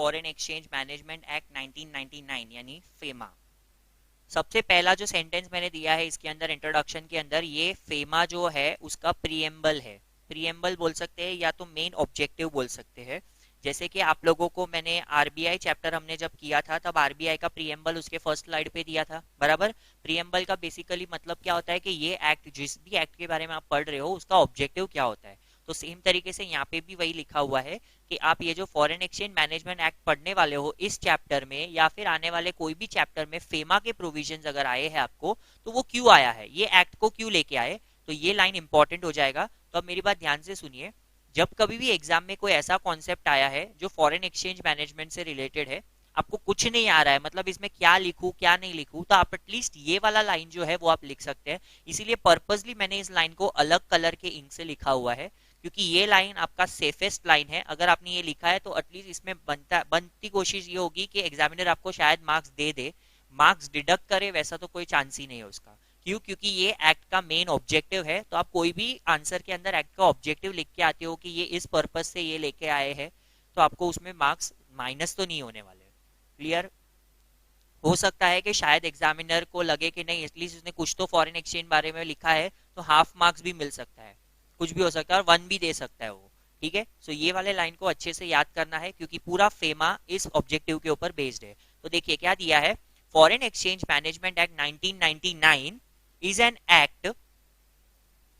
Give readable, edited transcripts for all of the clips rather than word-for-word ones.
Foreign exchange management act 1999 यानी FEMA. सबसे पहला जो सेंटेंस मैंने दिया है इसके अंदर इंट्रोडक्शन के अंदर, ये फेमा जो है उसका प्रीएम्बल है। प्रीएम्बल बोल सकते हैं या तो मेन ऑब्जेक्टिव बोल सकते हैं। जैसे कि आप लोगों को मैंने आरबीआई चैप्टर हमने जब किया था तब आरबीआई का प्रीएम्बल उसके फर्स्ट स्लाइड पे दिया था, बराबर। प्रीएम्बल का बेसिकली मतलब क्या होता है कि ये एक्ट, जिस भी एक्ट के बारे में आप पढ़ रहे हो उसका ऑब्जेक्टिव क्या होता है। तो सेम तरीके से यहाँ पे भी वही लिखा हुआ है कि आप ये जो फॉरेन एक्सचेंज मैनेजमेंट एक्ट पढ़ने वाले हो इस चैप्टर में या फिर आने वाले कोई भी चैप्टर में फेमा के प्रोविजंस अगर आए हैं आपको तो वो क्यों आया है, ये एक्ट को क्यों लेके आए, तो ये लाइन इंपॉर्टेंट हो जाएगा। तो अब मेरी बात ध्यान से सुनिए, जब कभी भी एग्जाम में कोई ऐसा कॉन्सेप्ट आया है जो फॉरेन एक्सचेंज मैनेजमेंट से रिलेटेड है, आपको कुछ नहीं आ रहा है, मतलब इसमें क्या लिखूं क्या नहीं लिखूं, तो आप एटलीस्ट ये वाला लाइन जो है वो आप लिख सकते हैं। इसीलिए पर्पसली मैंने इस लाइन को अलग कलर के इंक से लिखा हुआ है, क्योंकि ये लाइन आपका सेफेस्ट लाइन है। अगर आपने ये लिखा है तो एटलीस्ट इसमें बनती कोशिश ये होगी कि एग्जामिनर आपको शायद मार्क्स दे दे, मार्क्स डिडक्ट करे वैसा तो कोई चांस ही नहीं है उसका। क्यों? क्योंकि ये एक्ट का मेन ऑब्जेक्टिव है। तो आप कोई भी आंसर के अंदर एक्ट का ऑब्जेक्टिव लिख के आते हो कि ये इस पर्पस से ये लेके आए हैं, तो आपको उसमें मार्क्स माइनस तो नहीं होने वाले। क्लियर? हो सकता है कि शायद एग्जामिनर को लगे कि नहीं एटलीस्ट उसने कुछ तो फॉरेन एक्सचेंज बारे में लिखा है, तो हाफ मार्क्स भी मिल सकता है, कुछ भी हो सकता है, और वन भी दे सकता है वो। ठीक है, सो ये वाले लाइन को अच्छे से याद करना है क्योंकि पूरा फेमा इस ऑब्जेक्टिव के ऊपर बेस्ड है। तो देखिए क्या दिया है, foreign exchange management act 1999 is an act,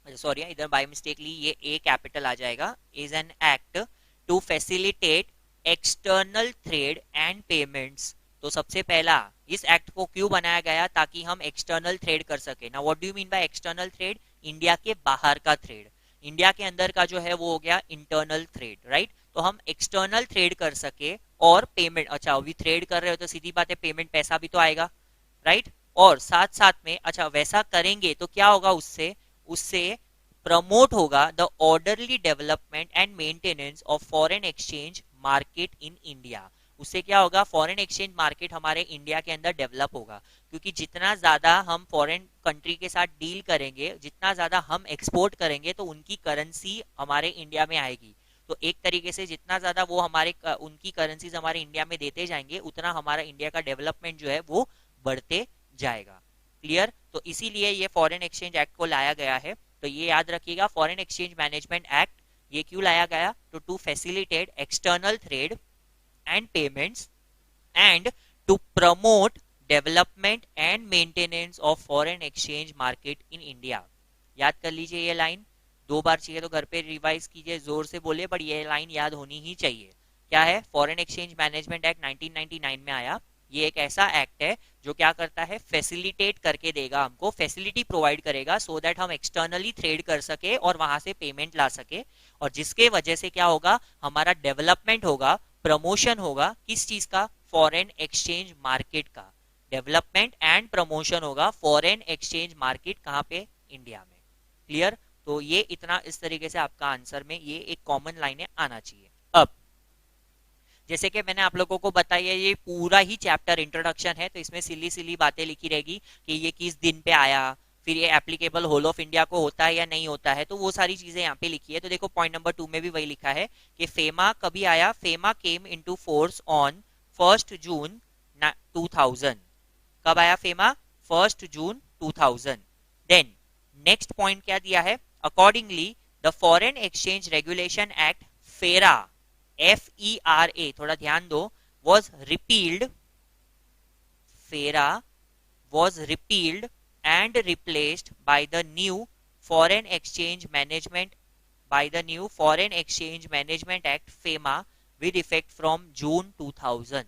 sorry इधर बाय मिस्टेकली ये ए कैपिटल आ जाएगा, is an act to facilitate external trade and payments. तो सबसे पहला इस एक्ट को क्यों बनाया गया, ताकि हम एक्सटर्नल ट्रेड कर सके ना। What do you mean by external trade? India के बाहर का ट्रेड। इंडिया के अंदर का जो है वो हो गया इंटरनल ट्रेड, राइट। तो हम एक्सटर्नल ट्रेड कर सके और पेमेंट, अच्छा अभी ट्रेड कर रहे हो तो सीधी बात है पेमेंट पैसा भी तो आएगा, राइट। और साथ साथ में अच्छा वैसा करेंगे तो क्या होगा, उससे उससे प्रमोट होगा the orderly development and maintenance of foreign exchange market in India. उससे क्या होगा, फॉरेन एक्सचेंज मार्केट हमारे इंडिया के अंदर डेवलप होगा, क्योंकि जितना ज्यादा हम फॉरेन कंट्री के साथ डील करेंगे, जितना ज्यादा हम एक्सपोर्ट करेंगे तो उनकी करेंसी हमारे इंडिया में आएगी। तो एक तरीके से जितना ज्यादा वो हमारे उनकी करेंसीज हमारे इंडिया में देते जाएंगे उतना हमारा इंडिया का डेवलपमेंट जो है वो बढ़ते जाएगा। क्लियर? तो इसीलिए ये फॉरेन एक्सचेंज एक्ट को लाया गया है। तो ये याद रखिएगा, फॉरेन एक्सचेंज मैनेजमेंट एक्ट ये क्यों लाया गया, तो to facilitate external trade and payments and to promote development and maintenance of foreign exchange market in India. याद कर लीजिए ये लाइन, दो बार चाहिए तो घर पे रिवाइज कीजिए, जोर से बोले, बट ये लाइन याद होनी ही चाहिए। क्या है, फॉरेन एक्सचेंज मैनेजमेंट एक्ट 1999 में आया, ये एक ऐसा एक्ट है जो क्या करता है, फैसिलिटेट करके देगा, हमको फैसिलिटी प्रोवाइड करेगा सो दैट हम एक्सटर्नली ट्रेड कर सके और वहां से पेमेंट ला सके, और जिसके वजह से क्या होगा, हमारा डेवलपमेंट होगा, प्रमोशन होगा, किस चीज का, फॉरेन एक्सचेंज मार्केट का। डेवलपमेंट एंड प्रमोशन होगा फॉरेन एक्सचेंज मार्केट कहाँ पे, इंडिया में। क्लियर? तो ये इतना इस तरीके से आपका आंसर में ये एक कॉमन लाइनें आना चाहिए। अब जैसे कि मैंने आप लोगों को बताया ये पूरा ही चैप्टर इंट्रोडक्शन है, तो इसमें सिली सिली बातें लिखी रहेगी कि ये किस दिन पे आया, फिर ये एप्लीकेबल होल ऑफ इंडिया को होता है या नहीं होता है, तो वो सारी चीजें यहाँ पे लिखी है। तो देखो पॉइंट नंबर 2 में भी वही लिखा है कि फेमा कभी आया, FEMA came into force on 1 जून 2000। कब आया फेमा? 1 जून 2000। देन नेक्स्ट पॉइंट क्या दिया है, accordingly the foreign exchange regulation act फेरा, FERA, थोड़ा ध्यान दो, was repealed, FERA was repealed and replaced by the new Foreign Exchange Management Act FEMA with effect from June 2000।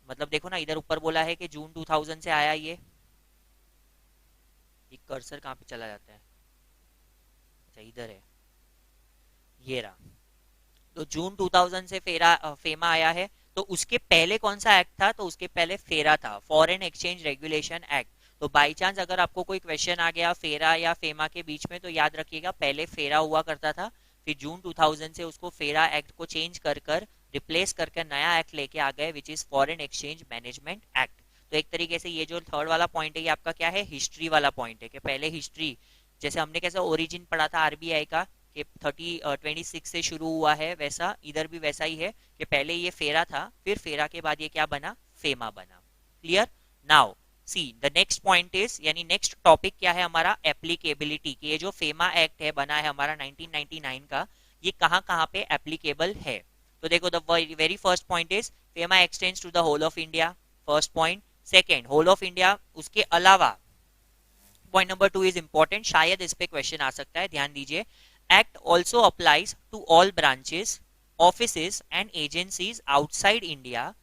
मतलब देखो ना, इधर ऊपर बोला है कि जून 2000 से आया ये कर्सर कहाँ पे चला जाता है, अच्छा इधर है, ये रहा। तो जून 2000 से फेमा आया है। तो उसके पहले कौन सा एक्ट था, तो उसके पहले फेरा था, फॉरेन एक्सचेंज रेगुलेशन एक्ट। तो बाई चांस अगर आपको कोई क्वेश्चन आ गया फेरा या फेमा के बीच में, तो याद रखिएगा पहले फेरा हुआ करता था, फिर जून 2000 से उसको फेरा एक्ट को चेंज कर कर रिप्लेस करके नया एक्ट लेके आ गए which is foreign exchange management act. तो एक तरीके से ये जो थर्ड वाला पॉइंट है ये आपका क्या है, हिस्ट्री वाला पॉइंट है, कि पहले हिस्ट्री, जैसे हमने कैसे ओरिजिन पढ़ा था आरबीआई का, कि 26 से शुरू हुआ है, वैसा इधर भी वैसा ही है कि पहले ये फेरा था, फिर फेरा के बाद ये क्या बना, फेमा बना। Clear. Now see the next point is, यानी नेक्स्ट टॉपिक क्या है हमारा, एप्लीकेबिलिटी। कि ये जो फेमा एक्ट है बना है हमारा 1999 का, ये कहाँ कहाँ पे एप्लीकेबल है। तो देखो the very first point is FEMA extends to the whole of India, first point. Second, whole of India, उसके अलावा पॉइंट नंबर 2 इज इंपॉर्टेंट, शायद इस पे क्वेश्चन आ सकता है, ध्यान दीजिए। Act also applies to all branches, offices and agencies outside India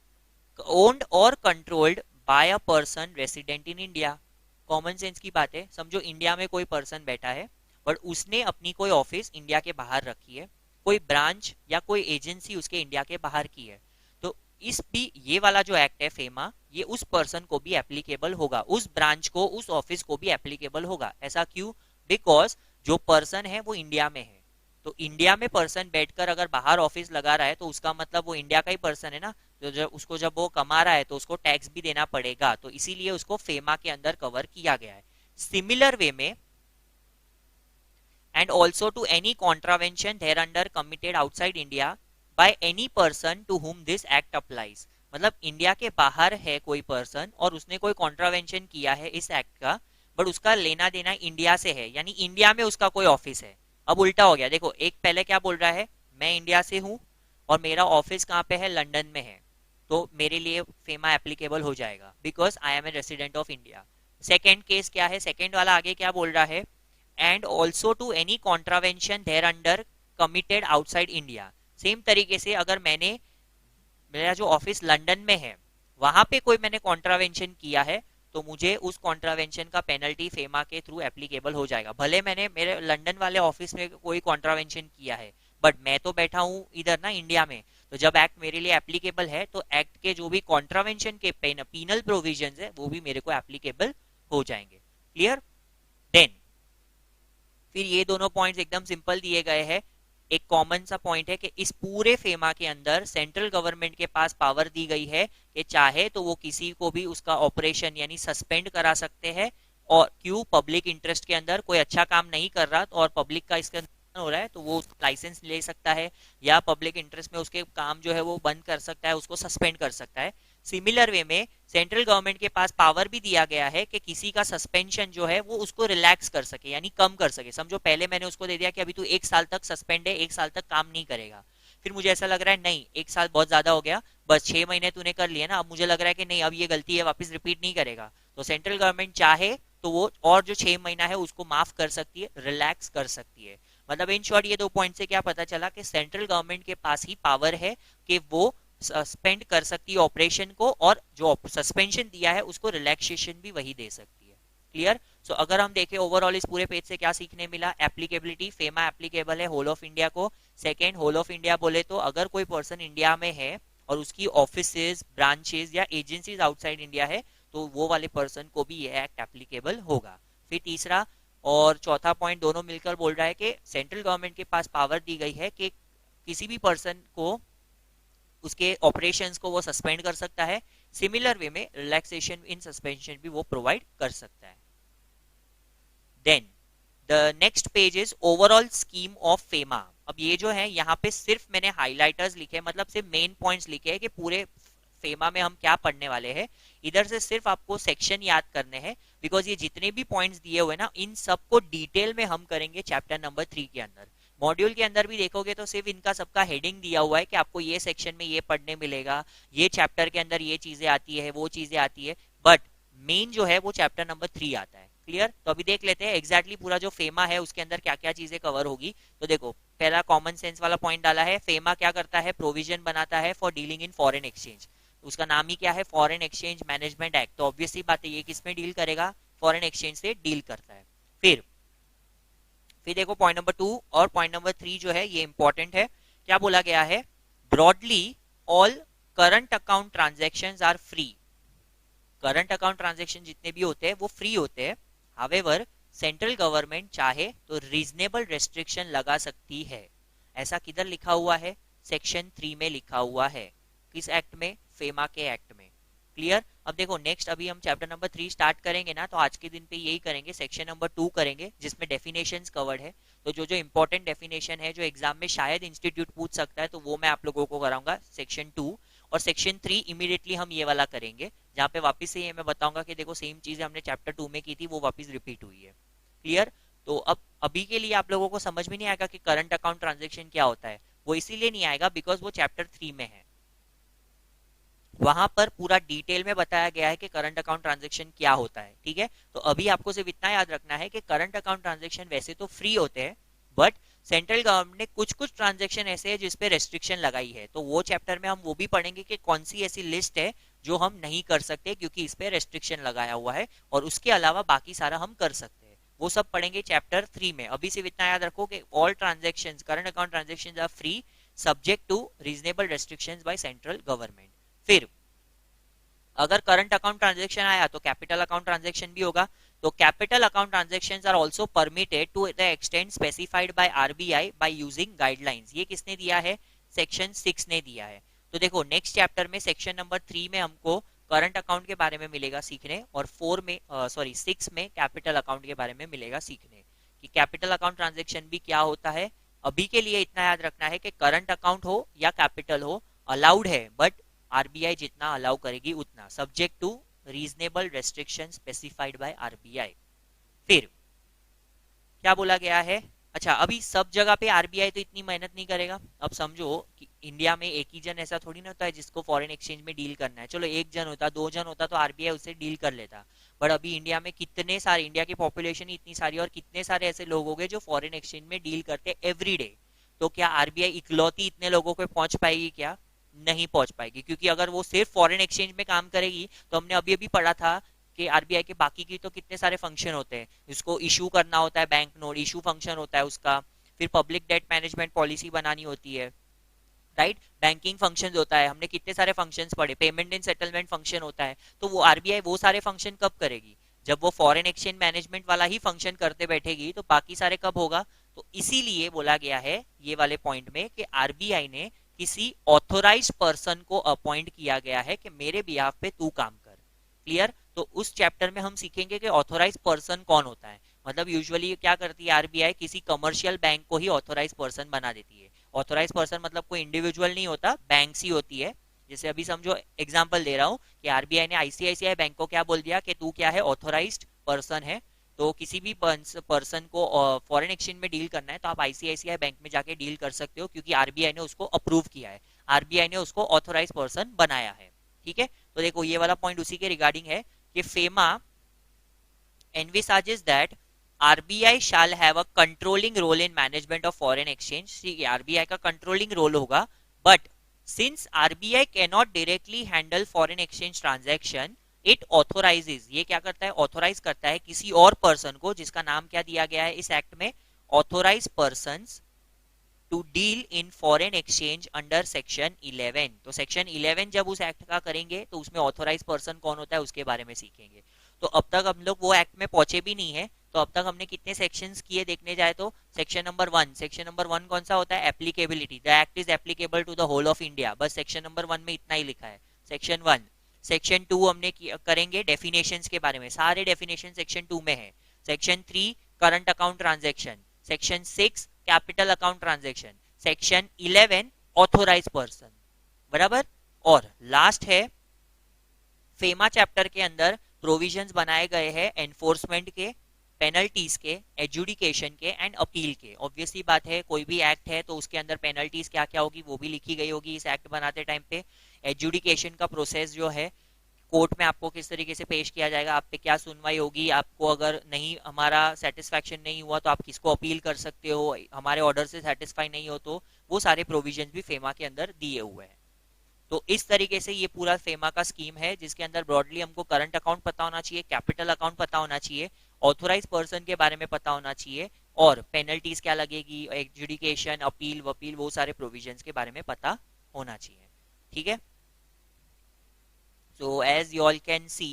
owned और controlled by a person resident in India. Common sense की बात है, समझो इंडिया में कोई पर्सन बैठा है बट उसने अपनी कोई ऑफिस इंडिया के बाहर रखी है, कोई ब्रांच या कोई एजेंसी उसके इंडिया के बाहर की है, तो इस भी ये वाला जो एक्ट है फेमा, ये उस पर्सन को भी एप्लीकेबल होगा, उस ब्रांच को, उस ऑफिस को भी एप्लीकेबल होगा। ऐसा क्यों? बिकॉज जो पर्सन है वो इंडिया में है, तो इंडिया में पर्सन बैठकर अगर बाहर ऑफिस लगा रहा है तो उसका मतलब वो इंडिया का ही पर्सन है ना, तो जब उसको, जब वो कमा रहा है तो उसको टैक्स भी देना पड़ेगा, तो इसीलिए उसको फेमा के अंदर कवर किया गया है। सिमिलर वे में, and also to any contravention thereunder committed outside India by any person to whom this act applies. मतलब इंडिया के बाहर है कोई पर्सन और उसने कोई कॉन्ट्रावेंशन किया है इस एक्ट का, बट उसका लेना देना इंडिया से है, यानी इंडिया में उसका कोई ऑफिस है। अब उल्टा हो गया, देखो एक पहले क्या बोल रहा है, मैं इंडिया से हूं और मेरा ऑफिस कहाँ पे है, लंदन में है, तो मेरे लिए फेमा एप्लीकेबल हो जाएगा because I am a resident of India. Second case क्या है, सेकेंड वाला आगे क्या बोल रहा है, and also to any contravention thereunder committed outside India. Same तरीके से अगर मैंने, मेरा जो ऑफिस लंदन में है वहां पे कोई मैंने कॉन्ट्रावेंशन किया है, तो मुझे उस कॉन्ट्रावेंशन का पेनल्टी फेमा के थ्रू एप्लीकेबल हो जाएगा। भले मैंने मेरे लंदन वाले ऑफिस में कोई कॉन्ट्रावेंशन किया है, बट मैं तो बैठा हूं इधर ना इंडिया में, तो जब एक्ट मेरे लिए एप्लीकेबल है तो एक्ट के जो भी कॉन्ट्रावेंशन के पीनल प्रोविजंस है वो भी मेरे को एप्लीकेबल हो जाएंगे। क्लियर। देन फिर ये दोनों पॉइंट्स एकदम सिंपल दिए गए हैं। एक कॉमन सा पॉइंट है कि इस पूरे फेमा के अंदर सेंट्रल गवर्नमेंट के पास पावर दी गई है कि चाहे तो वो किसी को भी उसका ऑपरेशन यानी सस्पेंड करा सकते हैं, और क्यों, पब्लिक इंटरेस्ट के अंदर कोई अच्छा काम नहीं कर रहा और पब्लिक का इसके अंदर हो रहा है तो वो लाइसेंस ले सकता है, या पब्लिक इंटरेस्ट में उसके काम जो है वो बंद कर सकता है, उसको सस्पेंड कर सकता है। सिमिलर वे में सेंट्रल गवर्नमेंट के पास पावर भी दिया गया है कि किसी का सस्पेंशन जो है वो उसको रिलैक्स कर सके, यानी कम कर सके। समझो पहले मैंने उसको दे दिया कि अभी तू 1 साल तक सस्पेंड है, 1 साल तक काम नहीं करेगा, फिर मुझे ऐसा लग रहा है नहीं 1 साल बहुत ज्यादा हो गया, बस 6 महीने तूने कर लिया ना, अब मुझे लग रहा है कि नहीं अब ये गलती है, वापस रिपीट नहीं करेगा, तो सेंट्रल गवर्नमेंट चाहे तो वो और जो 6 महीना है उसको माफ कर सकती है, रिलैक्स कर सकती है। मतलब इन शॉर्ट ये 2 पॉइंट से क्या पता चला कि सेंट्रल गवर्नमेंट के पास ही पावर है कि वो सस्पेंड कर सकती है ऑपरेशन को, और जो सस्पेंशन दिया है उसको रिलैक्सेशन भी वही दे सकती है। क्लियर। सो अगर हम देखें ओवरऑल इस पूरे पेज से क्या सीखने मिला, एप्लीकेबिलिटी, फेमा एप्लीकेबल है होल ऑफ इंडिया को। सेकेंड, होल ऑफ इंडिया बोले तो अगर कोई पर्सन इंडिया में है और उसकी ऑफिसेज, ब्रांचेस या एजेंसीज आउटसाइड इंडिया है तो वो वाले पर्सन को भी ये एक्ट एप्लीकेबल होगा। फिर तीसरा और चौथा पॉइंट दोनों मिलकर बोल रहा है कि सेंट्रल गवर्नमेंट के पास पावर दी गई है कि किसी भी पर्सन को उसके ऑपरेशंस को वो सस्पेंड कर सकता है, सिमिलर वे में रिलैक्सेशन इन सस्पेंशन भी वो प्रोवाइड कर सकता है। Then the next page is overall scheme of FEMA. अब ये जो है यहाँ पे सिर्फ मैंने हाइलाइटर्स लिखे, मतलब सिर्फ मेन पॉइंट्स लिखे हैं कि पूरे फेमा में हम क्या पढ़ने वाले हैं। इधर से सिर्फ आपको सेक्शन याद करने हैं, बिकॉज ये जितने भी पॉइंट्स दिए हुए ना इन सबको डिटेल में हम करेंगे चैप्टर नंबर 3 के अंदर। मॉड्यूल के अंदर भी देखोगे तो सिर्फ इनका सबका हेडिंग दिया हुआ है कि आपको ये सेक्शन में ये पढ़ने मिलेगा, ये चैप्टर के अंदर ये चीजें आती है, वो चीजें आती है, बट मेन जो है वो चैप्टर नंबर 3 आता है। क्लियर। तो अभी देख लेते हैं एग्जैक्टली पूरा जो फेमा है उसके अंदर क्या क्या चीजें कवर होगी। तो देखो पहला कॉमन सेंस वाला पॉइंट डाला है, फेमा क्या करता है, प्रोविजन बनाता है for dealing in foreign exchange. उसका नाम ही क्या है, फॉरेन एक्सचेंज मैनेजमेंट एक्ट, तो ऑब्वियसली बात है ये किसमें डील करेगा, फॉरेन एक्सचेंज से डील करता है। फिर देखो पॉइंट नंबर 2 और पॉइंट नंबर 3 जो है ये इंपॉर्टेंट है। क्या बोला गया है, broadly all current account transactions are free. Current account transaction जितने भी होते हैं वो फ्री होते हैं। हावेवर सेंट्रल गवर्नमेंट चाहे तो रीजनेबल रेस्ट्रिक्शन लगा सकती है। ऐसा किधर लिखा हुआ है, सेक्शन 3 में लिखा हुआ है। किस एक्ट में, फेमा के एक्ट में। क्लियर। अब देखो नेक्स्ट अभी हम चैप्टर नंबर 3 स्टार्ट करेंगे ना, तो आज के दिन पे यही करेंगे, सेक्शन नंबर 2 करेंगे जिसमें डेफिनेशंस कवर्ड है। तो जो जो इंपॉर्टेंट डेफिनेशन है जो एग्जाम में शायद इंस्टीट्यूट पूछ सकता है, तो वो मैं आप लोगों को कराऊंगा सेक्शन 2। और सेक्शन 3 इमीडिएटली हम ये वाला करेंगे, जहाँ पे वापस से ये मैं बताऊंगा कि देखो सेम चीजें हमने चैप्टर 2 में की थी वो वापस रिपीट हुई है। क्लियर? तो अब अभी के लिए आप लोगों को समझ में नहीं आएगा कि करंट अकाउंट ट्रांजेक्शन क्या होता है, वो इसीलिए नहीं आएगा बिकॉज वो चैप्टर 3 में है। वहां पर पूरा डिटेल में बताया गया है कि करंट अकाउंट ट्रांजैक्शन क्या होता है। ठीक है, तो अभी आपको सिर्फ इतना याद रखना है कि करंट अकाउंट ट्रांजैक्शन वैसे तो फ्री होते हैं, बट सेंट्रल गवर्नमेंट ने कुछ कुछ ट्रांजैक्शन ऐसे है जिसपे रेस्ट्रिक्शन लगाई है, तो वो चैप्टर में हम वो भी पढ़ेंगे कि कौन सी ऐसी लिस्ट है जो हम नहीं कर सकते क्योंकि इस पे रेस्ट्रिक्शन लगाया हुआ है, और उसके अलावा बाकी सारा हम कर सकते हैं। वो सब पढ़ेंगे चैप्टर 3 में। अभी सिर्फ इतना याद रखो कि all transactions, current account transactions are free subject to reasonable restrictions by central government. फिर अगर करंट अकाउंट ट्रांजैक्शन आया तो कैपिटल अकाउंट ट्रांजैक्शन भी होगा। तो capital account transactions are also permitted to the extent specified by RBI by using guidelines. ये किसने दिया है? सेक्शन 6 ने दिया है। तो देखो नेक्स्ट चैप्टर में सेक्शन नंबर 3 में हमको करंट अकाउंट के बारे में मिलेगा सीखने, और 4 में 6 में कैपिटल अकाउंट के बारे में मिलेगा सीखने कि कैपिटल अकाउंट ट्रांजैक्शन भी क्या होता है। अभी के लिए इतना याद रखना है कि करंट अकाउंट हो या कैपिटल हो अलाउड है, बट आरबीआई जितना अलाउ करेगी उतना, subject to reasonable restriction specified by RBI. फिर क्या बोला गया है? अच्छा, अभी सब जगह पे आरबीआई तो इतनी मेहनत नहीं करेगा। अब समझो कि इंडिया में एक ही जन ऐसा थोड़ी ना होता है जिसको फॉरेन एक्सचेंज में डील करना है। चलो एक जन होता, दो जन होता तो आरबीआई उससे डील कर लेता, बट अभी इंडिया में कितने सारे, इंडिया की पॉपुलेशन इतनी सारी और कितने सारे ऐसे लोग हो गए जो फॉरेन एक्सचेंज में डील करते एवरी डे। तो क्या आरबीआई इकलौती इतने लोगों पे पहुंच पाएगी? क्या नहीं पहुंच पाएगी, क्योंकि अगर वो सिर्फ फॉरेन एक्सचेंज में काम करेगी तो हमने अभी अभी पढ़ा था कि आरबीआई के बाकी की तो कितने सारे फंक्शन होते हैं, इसको इशू करना होता है, बैंक नोट इशू फंक्शन होता है उसका, फिर पब्लिक डेट मैनेजमेंट पॉलिसी बनानी होती है, राइट, बैंकिंग फंक्शंस होता है, हमने कितने सारे फंक्शंस पढ़े, पेमेंट एंड सेटलमेंट फंक्शन होता है। तो वो आरबीआई वो सारे फंक्शन कब करेगी? जब वो फॉरेन एक्सचेंज मैनेजमेंट वाला ही फंक्शन करते बैठेगी, तो बाकी सारे कब होगा? तो इसीलिए बोला गया है ये वाले पॉइंट में कि आरबीआई ने किसी ऑथोराइज्ड पर्सन को अपॉइंट किया गया है कि मेरे बिहाफ पे तू काम कर। क्लियर? तो उस चैप्टर में हम सीखेंगे कि ऑथोराइज पर्सन कौन होता है। मतलब यूजुअली क्या करती है आरबीआई, किसी कमर्शियल बैंक को ही ऑथोराइज पर्सन बना देती है। ऑथोराइज पर्सन मतलब कोई इंडिविजुअल नहीं होता, बैंक्स ही होती है। जैसे अभी समझो एग्जांपल दे रहा हूँ कि आरबीआई ने आईसीआईसीआई बैंक को क्या बोल दिया कि तू क्या है? ऑथोराइज्ड पर्सन है। तो किसी भी पर्सन को फॉरेन एक्सचेंज में डील करना है तो आप आईसीआईसीआई बैंक में जाके डील कर सकते हो, क्योंकि आरबीआई ने उसको अप्रूव किया है, आरबीआई ने उसको ऑथोराइज पर्सन बनाया है। ठीक है, तो देखो ये वाला पॉइंट उसी के रिगार्डिंग है कि FEMA envisages that RBI shall have a controlling role in management of foreign exchange। ठीक है, आरबीआई का कंट्रोलिंग रोल होगा, but since RBI cannot directly handle foreign exchange transaction, it authorises, ये क्या करता है? ऑथोराइज करता है किसी और पर्सन को, जिसका नाम क्या दिया गया है इस एक्ट में? Authorise persons to deal in foreign exchange under section 11। तो सेक्शन 11 जब उस एक्ट का करेंगे तो उसमें ऑथोराइज पर्सन कौन होता है उसके बारे में सीखेंगे। तो अब तक हम लोग वो एक्ट में पहुंचे भी नहीं है, तो अब तक हमने कितने सेक्शंस किए देखने जाए तो सेक्शन नंबर 1, सेक्शन नंबर 1 कौन सा होता है? Applicability, the act is applicable to the whole of India, बस सेक्शन नंबर 1 में इतना ही लिखा है, सेक्शन 1। सेक्शन 2 हमने करेंगे डेफिनेशंस के बारे में, सारे डेफिनेशन सेक्शन 2 में है। Section 3 current account transaction, section 6 capital account transaction, section 11 authorise person, बराबर। और लास्ट है फेमा चैप्टर के अंदर प्रोविजंस बनाए गए हैं एनफोर्समेंट के, पेनल्टीज के, एजुडिकेशन के एंड अपील के। ऑब्वियसली बात है, कोई भी एक्ट है तो उसके अंदर पेनल्टीज क्या क्या होगी वो भी लिखी गई होगी इस एक्ट बनाते टाइम पे। एजुडिकेशन का प्रोसेस जो है, कोर्ट में आपको किस तरीके से पेश किया जाएगा, आप पे क्या सुनवाई होगी, आपको अगर नहीं हमारा सेटिस्फैक्शन नहीं हुआ तो आप किसको अपील कर सकते हो, हमारे ऑर्डर से सेटिस्फाई नहीं हो तो वो सारे प्रोविजंस भी फेमा के अंदर दिए हुए हैं। तो इस तरीके से ये पूरा फेमा का स्कीम है, जिसके अंदर ब्रॉडली हमको करंट अकाउंट पता होना चाहिए, कैपिटल अकाउंट पता होना चाहिए, ऑथोराइज पर्सन के बारे में पता होना चाहिए, और पेनल्टीज क्या लगेगी, एजुडिकेशन, अपील वपील, वो सारे प्रोविजंस के बारे में पता होना चाहिए। ठीक है, so as you all can see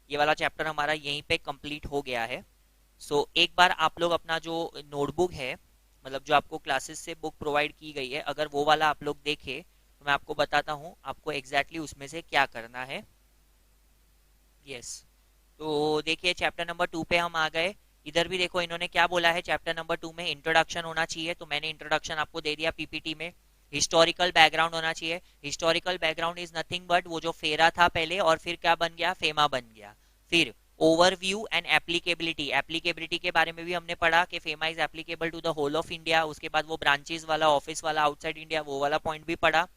ये वाला चैप्टर हमारा यहीं पे कंप्लीट हो गया है। सो एक बार आप लोग अपना जो नोटबुक है, मतलब जो आपको क्लासेस से बुक प्रोवाइड की गई है, अगर वो वाला आप लोग देखे तो मैं आपको बताता हूँ आपको एग्जैक्टली उसमें से क्या करना है। यस, तो देखिए चैप्टर नंबर 2 पे हम आ गए। इधर भी देखो इन्होंने क्या बोला है, चैप्टर नंबर 2 में इंट्रोडक्शन होना चाहिए, तो मैंने इंट्रोडक्शन आपको दे दिया पीपीटी में। हिस्टोरिकल बैकग्राउंड होना चाहिए। Historical background is nothing but वो जो फेरा था पहले और फिर क्या बन गया, फेमा बन गया। फिर ओवरव्यू एंड एप्लीकेबिलिटी, एप्लीकेबिलिटी के बारे में भी हमने पढ़ा कि FEMA is applicable to the whole of India. उसके बाद वो ब्रांचेस वाला, ऑफिस वाला, आउटसाइड इंडिया, वो वाला पॉइंट भी पढ़ा।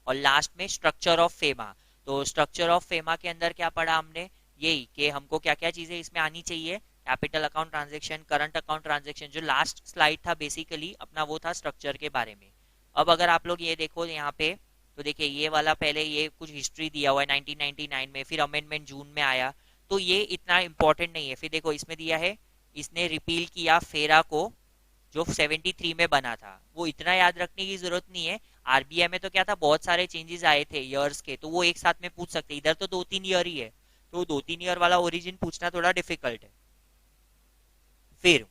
और लास्ट में स्ट्रक्चर ऑफ फेमा। तो स्ट्रक्चर ऑफ फेमा के अंदर क्या पढ़ा हमने, यही कि हमको क्या क्या चीजें इसमें आनी चाहिए, capital account transaction, current account transaction. जो लास्ट स्लाइड था बेसिकली अपना वो था स्ट्रक्चर के बारे में। अब अगर आप लोग ये देखो यहाँ पे, तो देखिए ये वाला पहले ये कुछ हिस्ट्री दिया हुआ है 1999 में, फिर अमेंडमेंट जून में आया, तो ये इतना इंपॉर्टेंट नहीं है। फिर देखो इसमें दिया है, इसने रिपील किया फेरा को जो 73 में बना था, वो इतना याद रखने की जरूरत नहीं है। आरबीआई में तो क्या था, बहुत सारे चेंजेस आए थे ईयर्स के, तो वो एक साथ में पूछ सकते, इधर तो 2-3 ईयर ही है, तो 2-3 ईयर वाला ओरिजिन पूछना थोड़ा डिफिकल्ट है। फिर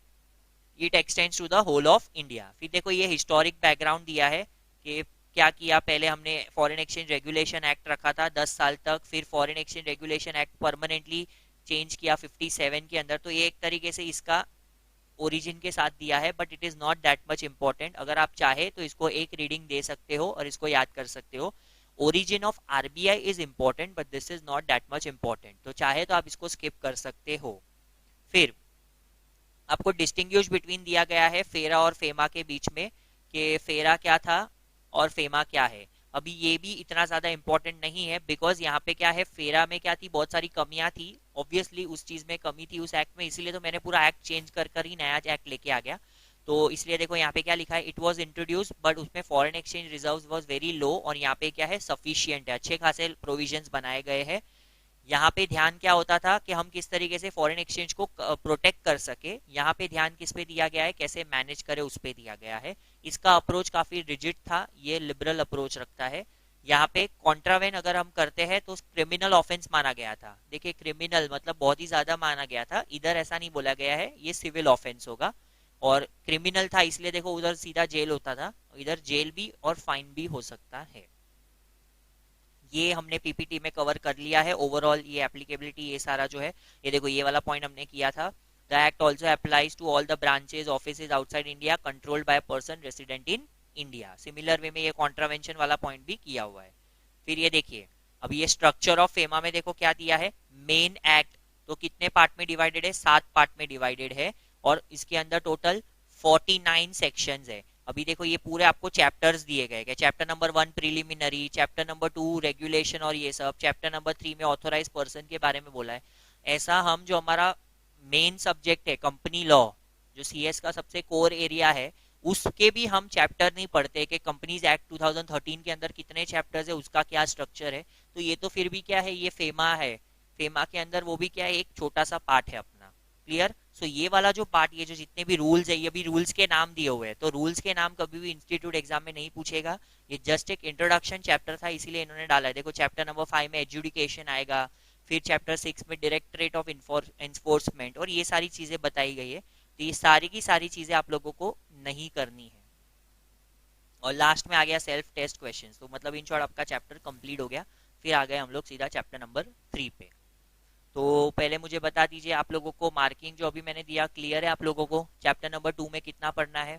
it extends to the whole of India. फिर देखो ये हिस्टोरिक बैकग्राउंड दिया है कि क्या किया, पहले हमने फॉरेन एक्सचेंज रेगुलेशन एक्ट रखा था 10 साल तक, फिर foreign exchange regulation act permanently change किया 57 के अंदर। तो ये एक तरीके से इसका ओरिजिन के साथ दिया है, but it is not that much important. अगर आप चाहे तो इसको एक रीडिंग दे सकते हो और इसको याद कर सकते हो। Origin of RBI is important but this is not that much important, तो चाहे तो आप इसको स्किप कर सकते हो। फिर आपको डिस्टिंग्विश बिटवीन दिया गया है फेरा और फेमा के बीच में, कि फेरा क्या था और फेमा क्या है। अभी ये भी इतना ज्यादा इंपॉर्टेंट नहीं है, बिकॉज यहाँ पे क्या है, फेरा में क्या थी, बहुत सारी कमियां थी, ऑब्वियसली उस चीज में कमी थी उस एक्ट में, इसीलिए तो मैंने पूरा एक्ट चेंज कर कर ही नया एक्ट लेके आ गया। तो इसलिए देखो यहाँ पे क्या लिखा है, इट वॉज इंट्रोड्यूस बट उसमें foreign exchange reserve was very low, और यहाँ पे क्या है, सफिशियंट है, अच्छे खासे प्रोविजंस बनाए गए हैं। यहाँ पे ध्यान क्या होता था कि हम किस तरीके से फॉरेन एक्सचेंज को प्रोटेक्ट कर सके, यहाँ पे ध्यान किस पे दिया गया है, कैसे मैनेज करे उस पे दिया गया है। इसका अप्रोच काफी रिजिड था, ये लिबरल अप्रोच रखता है। यहाँ पे कॉन्ट्रावेन अगर हम करते हैं तो क्रिमिनल ऑफेंस माना गया था। देखिए क्रिमिनल मतलब बहुत ही ज्यादा माना गया था, इधर ऐसा नहीं बोला गया है, ये सिविल ऑफेंस होगा। और क्रिमिनल था इसलिए देखो उधर सीधा जेल होता था, इधर जेल भी और फाइन भी हो सकता है। ये हमने पीपीटी में कवर कर लिया है ओवरऑल, ये एप्लीकेबिलिटी ये सारा जो है। ये देखो ये वाला पॉइंट हमने किया था, the act also applies to all the branches offices outside India controlled by person resident in India. Similar way में ये कॉन्ट्रावेंशन वाला पॉइंट भी किया हुआ है। फिर ये देखिए, अब ये स्ट्रक्चर ऑफ फेमा में देखो क्या दिया है, मेन एक्ट तो कितने पार्ट में डिवाइडेड है, 7 पार्ट में डिवाइडेड है, और इसके अंदर टोटल 49 सेक्शंस है। अभी देखो ये पूरे आपको चैप्टर्स दिए गए, chapter number 1 preliminary, chapter number 2 regulation और ये सब, चैप्टर नंबर 3 में ऑथोराइज पर्सन के बारे में बोला है। ऐसा हम जो हमारा मेन सब्जेक्ट है कंपनी लॉ, जो सीएस का सबसे कोर एरिया है, उसके भी हम चैप्टर नहीं पढ़ते कि कंपनीज एक्ट 2013 के अंदर कितने चैप्टर्स है, उसका क्या स्ट्रक्चर है। तो ये तो फिर भी क्या है, ये फेमा है, फेमा के अंदर वो भी क्या है, एक छोटा सा पार्ट है अपना। क्लियर। सो ये वाला जो पार्ट, ये जो जितने भी रूल्स है, ये भी रूल्स के नाम दिए हुए हैं, तो रूल्स के नाम कभी भी इंस्टीट्यूट एग्जाम में नहीं पूछेगा। ये जस्ट एक इंट्रोडक्शन चैप्टर था, इसीलिए इन्होंने डाला है। देखो चैप्टर नंबर 5 में एजुडिकेशन आएगा, फिर चैप्टर 6 में डायरेक्टरेट ऑफ एनफोर्समेंट, और ये सारी चीजें बताई गई है। तो ये सारी की सारी चीजें आप लोगों को नहीं करनी है। और लास्ट में आ गया सेल्फ टेस्ट क्वेश्चन, तो मतलब इन शॉर्ट आपका चैप्टर कंप्लीट हो गया। फिर आ गए हम लोग सीधा चैप्टर नंबर 3 पे। तो पहले मुझे बता दीजिए आप लोगों को मार्किंग जो अभी मैंने दिया क्लियर है आप लोगों को, चैप्टर नंबर 2 में कितना पढ़ना है,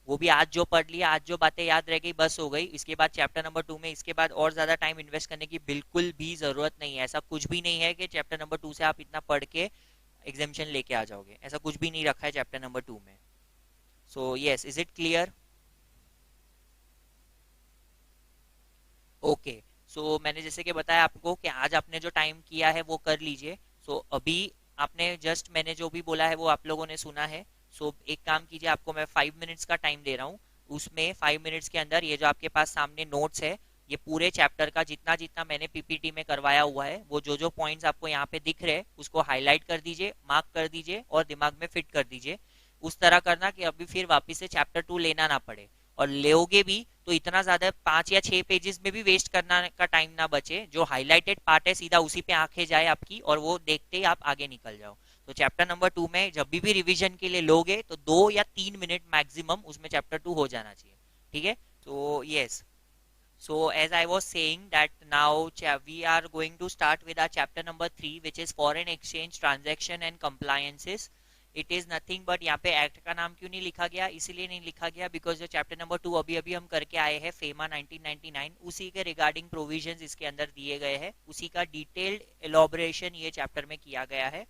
वो भी आज जो पढ़ लिया, आज जो बातें याद रह गई बस हो गई। इसके बाद चैप्टर नंबर 2 में इसके बाद और ज्यादा टाइम इन्वेस्ट करने की बिल्कुल भी जरूरत नहीं है। ऐसा कुछ भी नहीं है कि चैप्टर नंबर 2 से आप इतना पढ़ के एग्जामिशन लेके आ जाओगे, ऐसा कुछ भी नहीं रखा है चैप्टर नंबर 2 में। So yes, is it clear? Okay. So मैंने जैसे कि बताया आपको कि आज आपने जो टाइम किया है वो कर लीजिए। सो अभी आपने जस्ट मैंने जो भी बोला है वो आप लोगों ने सुना है। सो एक काम कीजिए, आपको मैं 5 मिनट्स का टाइम दे रहा हूँ, उसमें 5 मिनट्स के अंदर ये जो आपके पास सामने नोट्स है, ये पूरे चैप्टर का जितना जितना मैंने पीपीटी में करवाया हुआ है, वो जो जो पॉइंट्स आपको यहाँ पे दिख रहे हैं उसको हाईलाइट कर दीजिए, मार्क कर दीजिए और दिमाग में फिट कर दीजिए। उस तरह करना कि अभी फिर वापस से चैप्टर 2 लेना ना पड़े, और लेोगे भी तो इतना ज्यादा 5 या 6 पेजेस में भी वेस्ट करना का टाइम ना बचे। जो हाईलाइटेड पार्ट है सीधा उसी पे आंखें जाए आपकी, और वो देखते ही आप आगे निकल जाओ। तो चैप्टर नंबर 2 में जब भी रिवीजन के लिए लोगे तो 2 या 3 मिनट मैक्सिमम उसमें चैप्टर 2 हो जाना चाहिए। ठीक है, तो yes. So as I was saying that now we are going to start with our chapter number 3, which is foreign exchange transaction and compliances. It is nothing but यहाँ पे act का नाम क्यों नहीं लिखा गया, इसीलिए नहीं लिखा गया बिकॉज जो चैप्टर नंबर 2 अभी अभी हम करके आए हैं फेमा 1999, उसी के रिगार्डिंग प्रोविजंस इसके अंदर दिए गए हैं, उसी का डिटेल्ड एलोबरेशन ये चैप्टर में किया गया है।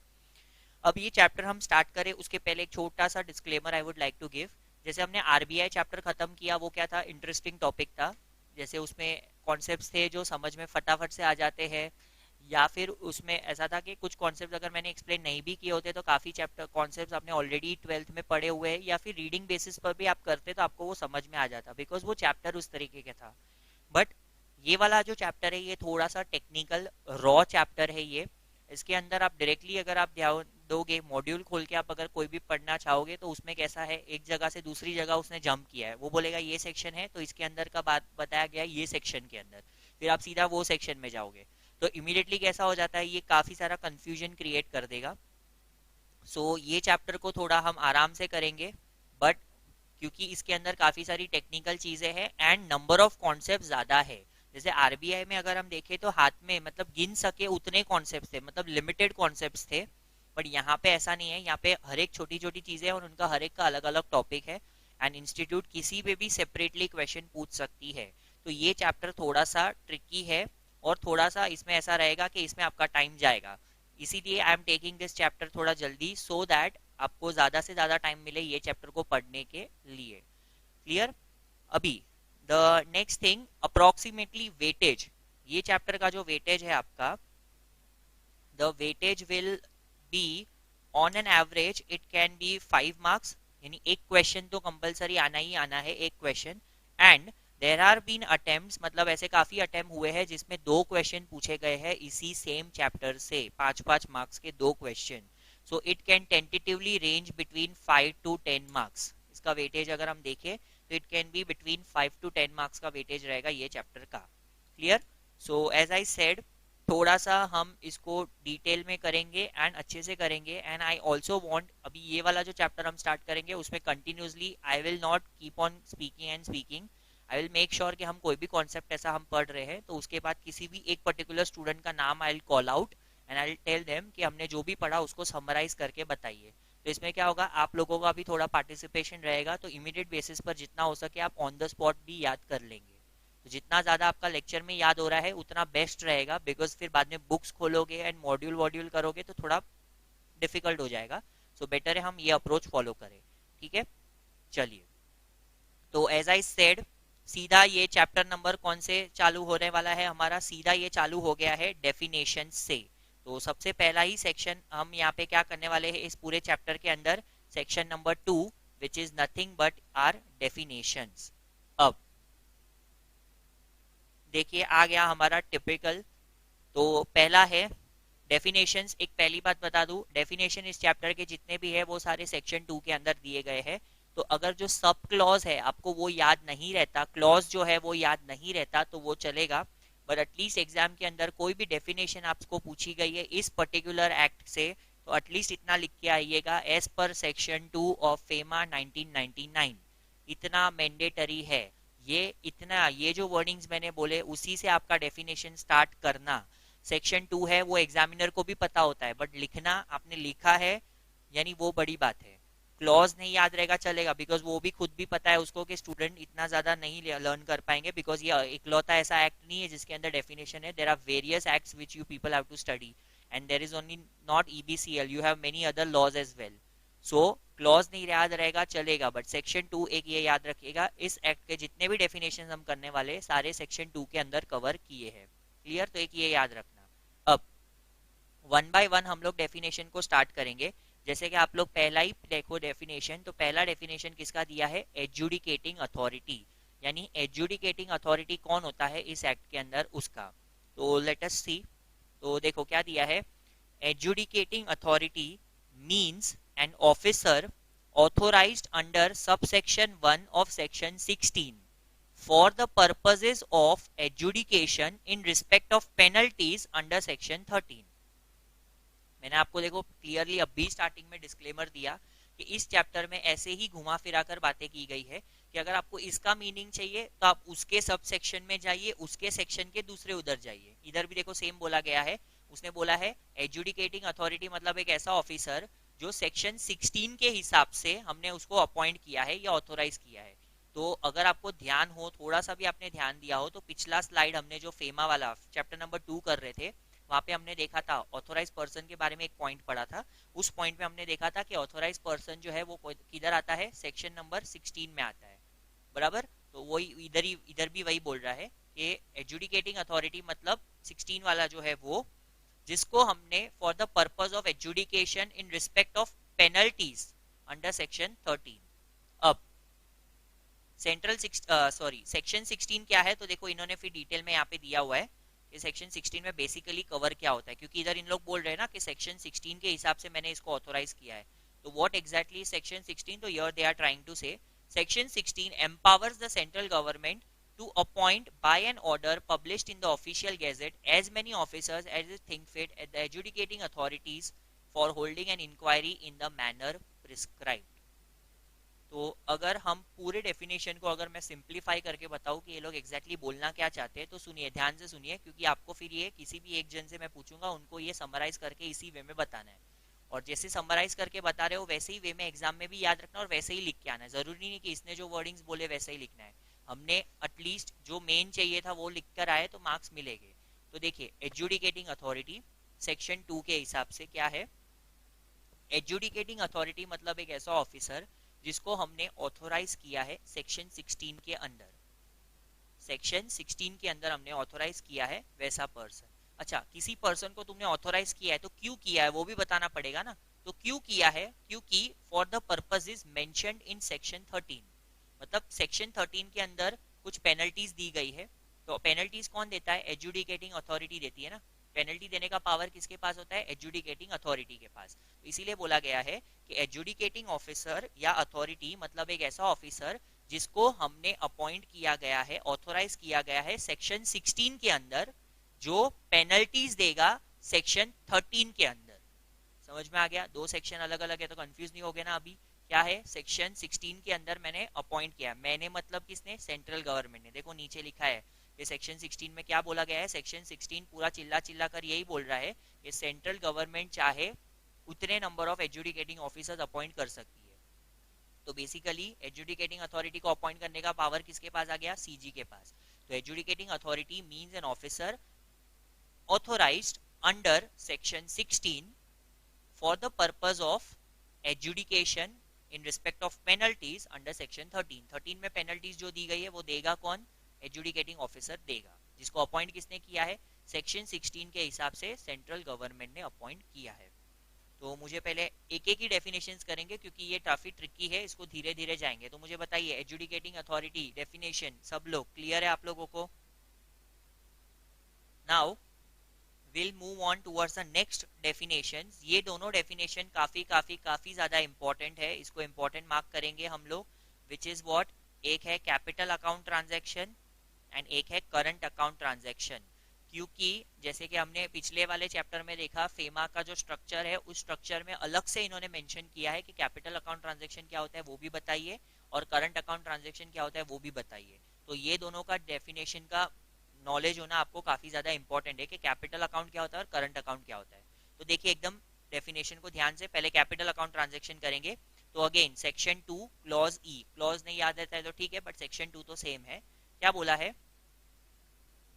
अब ये चैप्टर हम स्टार्ट करें उसके पहले एक छोटा सा disclaimer I would like to give. जैसे हमने आरबीआई चैप्टर खत्म किया, वो क्या था, इंटरेस्टिंग टॉपिक था। जैसे उसमें कॉन्सेप्ट्स थे जो समझ में फटाफट से आ जाते हैं, या फिर उसमें ऐसा था कि कुछ कॉन्सेप्ट अगर मैंने एक्सप्लेन नहीं भी किए होते तो काफी चैप्टर कॉन्सेप्ट्स आपने ऑलरेडी 12th में पढ़े हुए हैं, या फिर रीडिंग बेसिस पर भी आप करते तो आपको वो समझ में आ जाता बिकॉज वो चैप्टर उस तरीके का था। बट ये वाला जो चैप्टर है ये थोड़ा सा टेक्निकल रॉ चैप्टर है। ये इसके अंदर आप डायरेक्टली अगर आप ध्यान दोगे, मॉड्यूल खोल के आप अगर कोई भी पढ़ना चाहोगे तो उसमें कैसा है, एक जगह से दूसरी जगह उसने जंप किया है, वो बोलेगा ये सेक्शन है तो इसके अंदर का बात बताया गया ये सेक्शन के अंदर, फिर आप सीधा वो सेक्शन में जाओगे तो इमीडिएटली कैसा हो जाता है, ये काफी सारा कंफ्यूजन क्रिएट कर देगा। सो ये चैप्टर को थोड़ा हम आराम से करेंगे, बट क्योंकि इसके अंदर काफी सारी टेक्निकल चीजें हैं एंड नंबर ऑफ कॉन्सेप्ट ज्यादा है। जैसे आरबीआई में अगर हम देखें तो हाथ में मतलब गिन सके उतने कॉन्सेप्ट थे, मतलब लिमिटेड कॉन्सेप्ट थे, बट यहाँ पे ऐसा नहीं है। यहाँ पे हर एक छोटी छोटी चीजें और उनका हर एक का अलग अलग टॉपिक है एंड इंस्टीट्यूट किसी पे भी सेपरेटली क्वेश्चन पूछ सकती है। तो ये चैप्टर थोड़ा सा ट्रिकी है और थोड़ा सा इसमें ऐसा रहेगा कि इसमें आपका टाइम जाएगा, इसीलिए I am taking this chapter थोड़ा जल्दी सो दैट आपको ज्यादा से ज्यादा टाइम मिले ये चैप्टर को पढ़ने के लिए। क्लियर? अभी the next thing approximately weightage, ये चैप्टर का जो वेटेज है आपका, the weightage will be on an average it can B 5 marks, यानी एक क्वेश्चन तो कंपलसरी आना ही आना है, एक question. And there are been attempts, मतलब ऐसे काफी अटेम्प्ट हुए हैं जिसमें 2 क्वेश्चन पूछे गए हैं इसी सेम चैप्टर से, 5-5 मार्क्स के 2 question. So it can tentatively range between 5 to 10 marks. इसका वेटेज अगर हम देखें तो it can be between 5 to 10 marks का वेटेज रहेगा ये चैप्टर का। Clear? So as I said थोड़ा सा हम इसको डिटेल में करेंगे एंड अच्छे से करेंगे। एंड आई ऑल्सो वॉन्ट, अभी ये वाला जो चैप्टर हम स्टार्ट करेंगे उसमें continuously I will not keep on speaking and speaking, I will make sure कि हम कोई भी कॉन्सेप्ट ऐसा हम पढ़ रहे हैं तो उसके बाद किसी भी एक पर्टिकुलर स्टूडेंट का नाम I will call out and I will tell them कि हमने जो भी पढ़ा उसको समराइज करके बताइए। तो इसमें क्या होगा, आप लोगों का भी थोड़ा पार्टिसिपेशन रहेगा, तो इमीडिएट बेसिस पर जितना हो सके आप ऑन द स्पॉट भी याद कर लेंगे। तो जितना ज्यादा आपका लेक्चर में याद हो रहा है उतना बेस्ट रहेगा, बिकॉज फिर बाद में बुक्स खोलोगे एंड मॉड्यूल वॉड्यूल करोगे तो थोड़ा डिफिकल्ट हो जाएगा। सो बेटर है हम ये अप्रोच फॉलो करें। ठीक है, चलिए। तो एज आई सेड सीधा ये चैप्टर नंबर कौन से चालू होने वाला है हमारा, सीधा ये चालू हो गया है डेफिनेशन से। तो सबसे पहला ही सेक्शन हम यहाँ पे क्या करने वाले हैं इस पूरे चैप्टर के अंदर, section number 2 which is nothing but are definitions. अब देखिए आ गया हमारा टिपिकल, तो पहला है डेफिनेशंस। एक पहली बात बता दूं, डेफिनेशन इस चैप्टर के जितने भी है वो सारे सेक्शन 2 के अंदर दिए गए हैं। तो अगर जो सब क्लॉज है आपको वो याद नहीं रहता, क्लॉज जो है वो याद नहीं रहता तो वो चलेगा, बट एटलीस्ट एग्जाम के अंदर कोई भी डेफिनेशन आपको पूछी गई है इस पर्टिकुलर एक्ट से तो एटलीस्ट इतना लिख के आइएगा, as per section 2 of FEMA 1999। इतना मैंडेटरी है ये, इतना ये जो वर्डिंग्स मैंने बोले उसी से आपका डेफिनेशन स्टार्ट करना। सेक्शन 2 है वो एग्जामिनर को भी पता होता है, बट लिखना आपने लिखा है यानी वो बड़ी बात है। क्लॉज नहीं याद रहेगा चलेगा, बिकॉज वो भी खुद भी पता है उसको कि स्टूडेंट इतना ज्यादा नहीं लर्न कर पाएंगे, बिकॉज ये इकलौता ऐसा एक्ट नहीं है जिसके अंदर डेफिनेशन है। There are various acts which you people have to study and there is only not EBCL, you have many other laws as well. So clause नहीं याद रहेगा चलेगा, बट सेक्शन 2 एक ये याद रखिएगा, इस एक्ट के जितने भी डेफिनेशन हम करने वाले सारे सेक्शन 2 के अंदर कवर किए हैं। क्लियर? तो एक ये याद रखना। अब 1 by 1 हम लोग डेफिनेशन को स्टार्ट करेंगे। जैसे कि आप लोग पहला ही देखो डेफिनेशन, तो पहला डेफिनेशन किसका दिया है, एडजुडिकेटिंग अथॉरिटी, यानी एडजुडिकेटिंग अथॉरिटी कौन होता है इस एक्ट के अंदर उसका। तो लेट अस सी, तो देखो क्या दिया है, adjudicating authority means an officer authorized under subsection 1 of section 16 for the purposes of adjudication in respect of penalties under section 13। मैंने आपको देखो क्लियरली अभी स्टार्टिंग में डिस्क्लेमर दिया कि इस चैप्टर में ऐसे ही घुमा फिरा कर बातें की गई है कि अगर आपको इसका मीनिंग चाहिए तो आप उसके सब सेक्शन में जाइए, उसके सेक्शन के दूसरे उधर जाइए। इधर भी देखो सेम बोला गया है, उसने बोला है एजुडिकेटिंग अथॉरिटी मतलब एक ऐसा ऑफिसर जो सेक्शन 16 के हिसाब से हमने उसको अपॉइंट किया है या ऑथोराइज किया है। तो अगर आपको ध्यान हो, थोड़ा सा भी आपने ध्यान दिया हो, तो पिछला स्लाइड हमने जो फेमा वाला चैप्टर नंबर 2 कर रहे थे, वहां पे हमने देखा था ऑथोराइज पर्सन के बारे में एक पॉइंट पढ़ा था। उस पॉइंट में हमने देखा था कि ऑथोराइज पर्सन जो है वो किधर आता है, सेक्शन नंबर 16 में आता है, बराबर। तो वही इधर भी वही बोल रहा है कि एजुडिकेटिंग अथॉरिटी मतलब 16 वाला जो है वो, जिसको हमने for the purpose of adjudication in respect of penalties under section 13। अब सेंट्रल सेक्शन 16 क्या है, तो देखो इन्होंने फिर डिटेल में यहाँ पे दिया हुआ है कि सेक्शन 16 में बेसिकली कवर क्या होता है, क्योंकि इधर इन लोग बोल रहे हैं ना कि सेक्शन 16 के हिसाब से मैंने इसको ऑथोराइज किया है। तो व्हाट एग्जैक्टली सेक्शन 16, तो here they are trying to say section 16 empowers the central government to appoint by an order published in the official gazette as many officers as it think fit at the adjudicating authorities for holding an inquiry in the manner prescribed। तो अगर हम पूरे definition को अगर मैं simplify करके बताऊं कि ये लोग एग्जैक्टली बोलना क्या चाहते हैं, तो सुनिए, ध्यान से सुनिए, क्योंकि आपको फिर ये किसी भी एक जन से मैं पूछूंगा, उनको ये समराइज करके इसी वे में बताना है। और जैसे समराइज करके बता रहे हो वैसे ही वे में एग्जाम में भी याद रखना और वैसे ही लिख के आना है। जरूरी नहीं कि इसने जो वर्डिंग्स बोले वैसे ही लिखना है, हमने एटलीस्ट जो मेन चाहिए था वो लिख कर आए तो मार्क्स मिलेंगे। तो देखिए, एजुडिकेटिंग अथॉरिटी सेक्शन 2 के हिसाब से क्या है, एजुडिकेटिंग अथॉरिटी मतलब एक ऐसा ऑफिसर जिसको हमने ऑथोराइज किया है सेक्शन 16 के अंदर, सेक्शन 16 के अंदर हमने ऑथोराइज किया है वैसा पर्सन। अच्छा, किसी पर्सन को तुमने ऑथोराइज किया है तो क्यों किया है वो भी बताना पड़ेगा ना। तो क्यों किया है, क्योंकि for the purpose is mentioned in section 13, मतलब सेक्शन 13 के अंदर कुछ पेनल्टीज दी गई है। तो पेनल्टीज कौन देता है, एजुडिकेटिंग अथॉरिटी देती है ना। पेनल्टी देने का पावर किसके पास होता है, एजुडिकेटिंग अथॉरिटी के पास। तो इसीलिए बोला गया है कि एजुडिकेटिंग ऑफिसर या अथॉरिटी मतलब एक ऐसा ऑफिसर जिसको हमने अपॉइंट किया गया है, ऑथोराइज किया गया है सेक्शन 16 के अंदर, जो पेनल्टीज देगा सेक्शन 13 के अंदर। समझ में आ गया, दो सेक्शन अलग अलग है तो कंफ्यूज नहीं हो गया ना। अभी क्या है, सेक्शन 16 के अंदर मैंने अपॉइंट किया, मैंने मतलब किसने, सेंट्रल गवर्नमेंट ने। देखो नीचे लिखा है ये सेक्शन 16 में क्या बोला गया है, सेक्शन 16 पूरा चिल्ला चिल्ला कर यही बोल रहा है कि सेंट्रल गवर्नमेंट चाहे उतने नंबर ऑफ एजुडिकेटिंग ऑफिसर्स अपॉइंट कर सकती है। तो बेसिकली एजुडिकेटिंग अथॉरिटी को अपॉइंट करने का पावर किसके पास आ गया, सीजी के पास। तो adjudicating authority means an officer authorized under section 16 for the purpose of adjudication in respect of penalties under section 13। 13 में पेनल्टीज जो दी गई है वो देगा कौन, एजुडिकेटिंग ऑफिसर देगा, जिसको अपॉइंट किसने किया है, सेक्शन 16 के हिसाब से सेंट्रल गवर्नमेंट ने अपॉइंट किया है। तो मुझे पहले एक एक ही डेफिनेशंस करेंगे क्योंकि ये काफी ट्रिकी है, इसको धीरे धीरे जाएंगे। तो मुझे बताइए एजुडिकेटिंग अथॉरिटी डेफिनेशन सब लोग क्लियर है आप लोगों को। Now we'll move on towards the next definitions। ये दोनों definition काफी ज्यादा important है, इसको important mark करेंगे हम लोग, which is what, एक है capital account transaction and एक है current account transaction। क्योंकि जैसे कि हमने पिछले वाले चैप्टर में देखा, फेमा का जो स्ट्रक्चर है उस स्ट्रक्चर में अलग से इन्होंने मेंशन किया है कि कैपिटल अकाउंट ट्रांजैक्शन क्या होता है वो भी बताइए और करंट अकाउंट ट्रांजैक्शन क्या होता है वो भी बताइए। तो ये दोनों का डेफिनेशन का नॉलेज होना आपको काफी ज्यादा इंपॉर्टेंट है कि कैपिटल अकाउंट क्या होता है और करंट अकाउंट क्या होता है। तो देखिए एकदम डेफिनेशन को ध्यान से, पहले कैपिटल अकाउंट ट्रांजैक्शन करेंगे। तो अगेन सेक्शन 2 क्लॉज ई, क्लॉज नहीं याद रहता है तो ठीक है, बट सेक्शन 2 तो सेम है। क्या बोला है,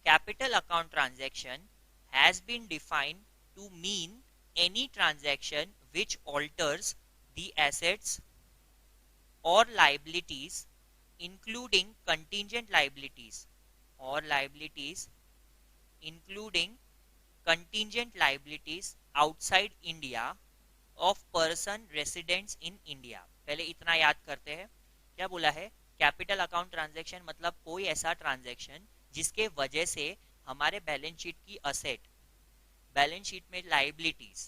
capital account transaction has been defined to mean any transaction which alters the assets or liabilities including contingent liabilities or liabilities including contingent liabilities outside India of person residents in India। पहले इतना याद करते हैं, क्या बोला है, capital account transaction मतलब कोई ऐसा ट्रांजैक्शन जिसके वजह से हमारे बैलेंस शीट की असेट, बैलेंस शीट में लाइबिलिटीज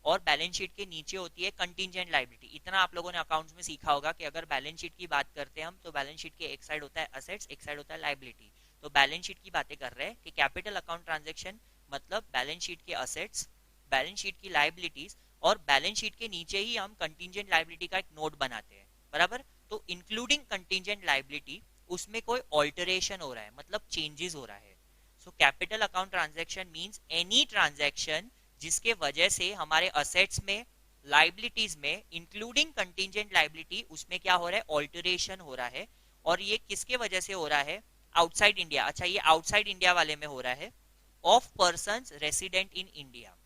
और बैलेंस शीट के नीचे होती है कंटिंजेंट लाइबिलिटी। इतना आप लोगों ने अकाउंट्स में सीखा होगा कि अगर बैलेंस शीट की बात करते हैं हम तो बैलेंस शीट के एक साइड होता है असेट्स, एक साइड होता है लाइबिलिटी। तो बैलेंस शीट की बातें कर रहे हैं कि कैपिटल अकाउंट ट्रांजैक्शन मतलब बैलेंस शीट के असेट्स, बैलेंस शीट की लाइबिलिटीज और बैलेंस शीट के नीचे ही हम कंटीजेंट लायबिलिटी का एक नोट बनाते हैं, बराबर। तो इंक्लूडिंग कंटीजेंट लायबिलिटी, उसमें कोई ऑल्टरेशन हो रहा है, मतलब चेंजेस हो रहा है। So capital account transaction means any transaction जिसके वजह से हमारे असेट्स में, लाइबिलिटीज में, इंक्लूडिंग कंटीजेंट लाइबिलिटी, उसमें क्या हो रहा है, ऑल्टरेशन हो रहा है। और ये किसके वजह से हो रहा है, आउटसाइड इंडिया। अच्छा, ये आउटसाइड इंडिया वाले में हो रहा है, of persons resident in India.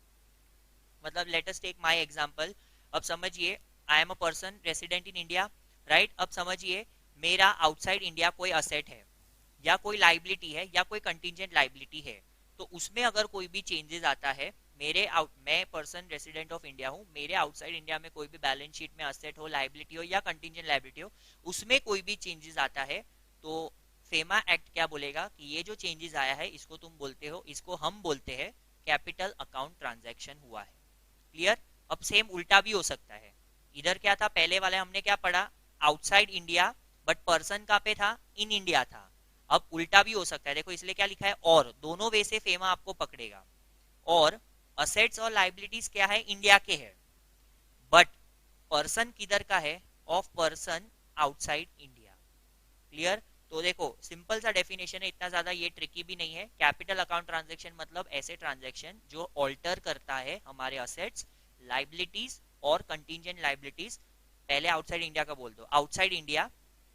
मतलब let us take my example. अब समझिए, I am a person resident in India, right. अब समझिए मेरा आउटसाइड इंडिया कोई असेट है या कोई लाइबिलिटी है या कोई कंटीजेंट लाइबिलिटी है, तो उसमें अगर कोई भी चेंजेस आता है, मैं पर्सन रेसिडेंट ऑफ इंडिया हूं, मेरे आउटसाइड इंडिया में कोई भी बैलेंस शीट में असेट हो, लाइबिलिटी हो या कंटीजेंट लाइबिलिटी हो, उसमें कोई भी चेंजेस आता है, तो फेमा एक्ट क्या बोलेगा कि ये जो चेंजेस आया है इसको तुम बोलते हो, इसको हम बोलते हैं कैपिटल अकाउंट ट्रांजैक्शन हुआ है। क्लियर। अब सेम उल्टा भी हो सकता है। इधर क्या था, पहले वाले हमने क्या पढ़ा, आउटसाइड इंडिया बट पर्सन कहां पे था, इन इंडिया था। अब उल्टा भी हो सकता है, देखो इसलिए क्या लिखा है, और दोनों वे से फेमा आपको पकड़ेगा। और असेट्स और लाइबिलिटीज क्या है, इंडिया के है, बट पर्सन किधर का है, of person outside India. Clear. तो देखो सिंपल सा डेफिनेशन है, इतना ज्यादा ये ट्रिकी भी नहीं है। कैपिटल अकाउंट ट्रांजैक्शन मतलब ऐसे ट्रांजैक्शन जो ऑल्टर करता है हमारे असेट्स, लाइबिलिटीज और कंटीजेंट लाइबिलिटीज। पहले आउटसाइड इंडिया का बोल दो, आउटसाइड इंडिया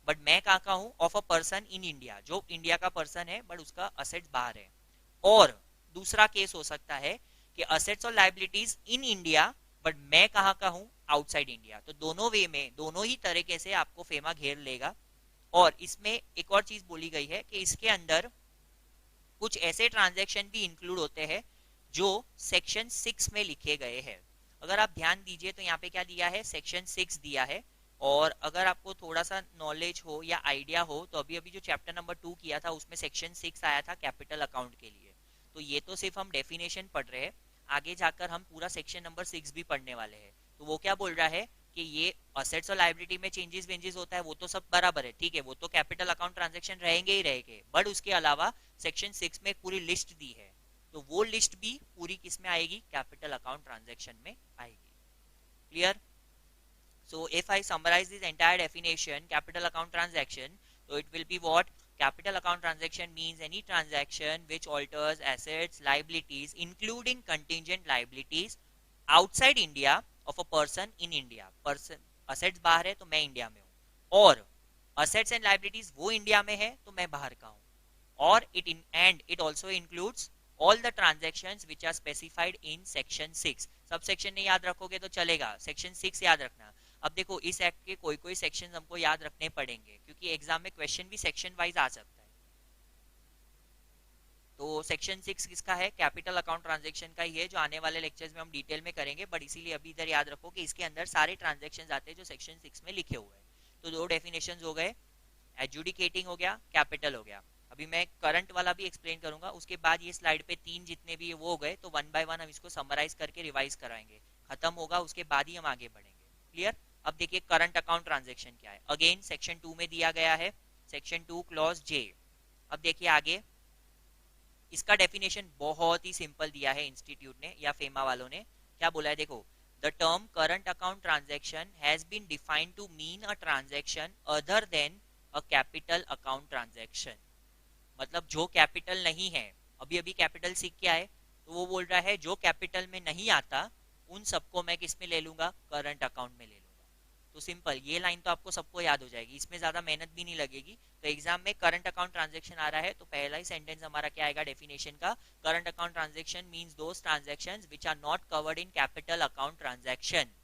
बट मैं कहाँ का हूं, of a person in India, जो इंडिया का पर्सन है बट उसका असेट्स बाहर है। और दूसरा केस हो सकता है कि असेट्स और लाइबिलिटीज इन इंडिया बट मैं कहाँ का हूं, आउटसाइड इंडिया। तो दोनों वे में, दोनों ही तरीके से आपको फेमा घेर लेगा। और इसमें एक और चीज बोली गई है कि इसके अंदर कुछ ऐसे ट्रांजैक्शन भी इंक्लूड होते हैं जो सेक्शन 6 में लिखे गए हैं। अगर आप ध्यान दीजिए तो यहाँ पे क्या दिया है, सेक्शन 6 दिया है। और अगर आपको थोड़ा सा नॉलेज हो या आइडिया हो तो अभी अभी जो चैप्टर नंबर 2 किया था उसमें सेक्शन 6 आया था कैपिटल अकाउंट के लिए। तो ये तो सिर्फ हम डेफिनेशन पढ़ रहे हैं, आगे जाकर हम पूरा सेक्शन नंबर 6 भी पढ़ने वाले हैं। तो वो क्या बोल रहा है कि ये असेट्स और लायबिलिटी में चेंजेस वेंजेस होता है, वो तो सब बराबर है, ठीक है, वो तो कैपिटल अकाउंट ट्रांजैक्शन रहेंगे ही रहेंगे। बट उसके अलावा सेक्शन 6 में एक पूरी लिस्ट दी है, तो वो लिस्ट भी पूरी किस में आएगी, कैपिटल अकाउंट ट्रांजैक्शन में आएगी। Clear. So if I summarize this entire definition, capital account transaction, so it will be what? Capital account transaction means any transaction which alters assets, liabilities, including contingent liabilities outside India of a person in India. Person assets बाहर है तो मैं India में हूँ, और assets and liabilities वो India में है तो मैं बाहर का हूँ। और it also includes all the transactions which are specified in section 6। Sub section नहीं याद रखोगे तो चलेगा, सेक्शन 6 याद रखना। अब देखो इस एक्ट के कोई कोई सेक्शन हमको याद रखने पड़ेंगे क्योंकि एग्जाम में क्वेश्चन भी सेक्शन वाइज आ सकता है। तो सेक्शन 6 किसका है, कैपिटल अकाउंट ट्रांजैक्शन का ही है, जो आने वाले लेक्चर्स में हम डिटेल में करेंगे। बट इसीलिए अभी इधर याद रखो कि इसके अंदर सारे ट्रांजैक्शंस आते हैं जो सेक्शन 6 में लिखे हुए हैं। तो दो डेफिनेशंस हो गए, एडजुडिकेटिंग हो गया, कैपिटल हो गया। अभी मैं करंट वाला भी एक्सप्लेन करूंगा, उसके बाद ये स्लाइड पे 3 जितने भी वो हो गए तो वन बाय वन हम इसको समराइज करके रिवाइज कराएंगे, खत्म होगा उसके बाद ही हम आगे बढ़ेंगे। क्लियर। अब देखिए करंट अकाउंट ट्रांजैक्शन क्या है, अगेन सेक्शन 2 में दिया गया है, सेक्शन 2 क्लॉज जे। अब देखिए आगे इसका डेफिनेशन बहुत ही सिंपल दिया है इंस्टीट्यूट ने या फेमा वालों ने। क्या बोला है देखो, the term current account transaction has been defined to mean a transaction other than a capital account transaction. मतलब जो कैपिटल नहीं है, अभी अभी कैपिटल सीख के आए तो वो बोल रहा है जो कैपिटल में नहीं आता उन सबको मैं किस में ले लूंगा, करंट अकाउंट में ले लूंगा। तो सिंपल ये लाइन तो आपको सबको याद हो जाएगी, इसमें ज्यादा मेहनत भी नहीं लगेगी। तो एग्जाम में करंट अकाउंट ट्रांजैक्शन आ रहा है तो पहला ही सेंटेंस हमारा क्या आएगा डेफिनेशन का, current account transaction means those transactions which are not covered in capital account transaction.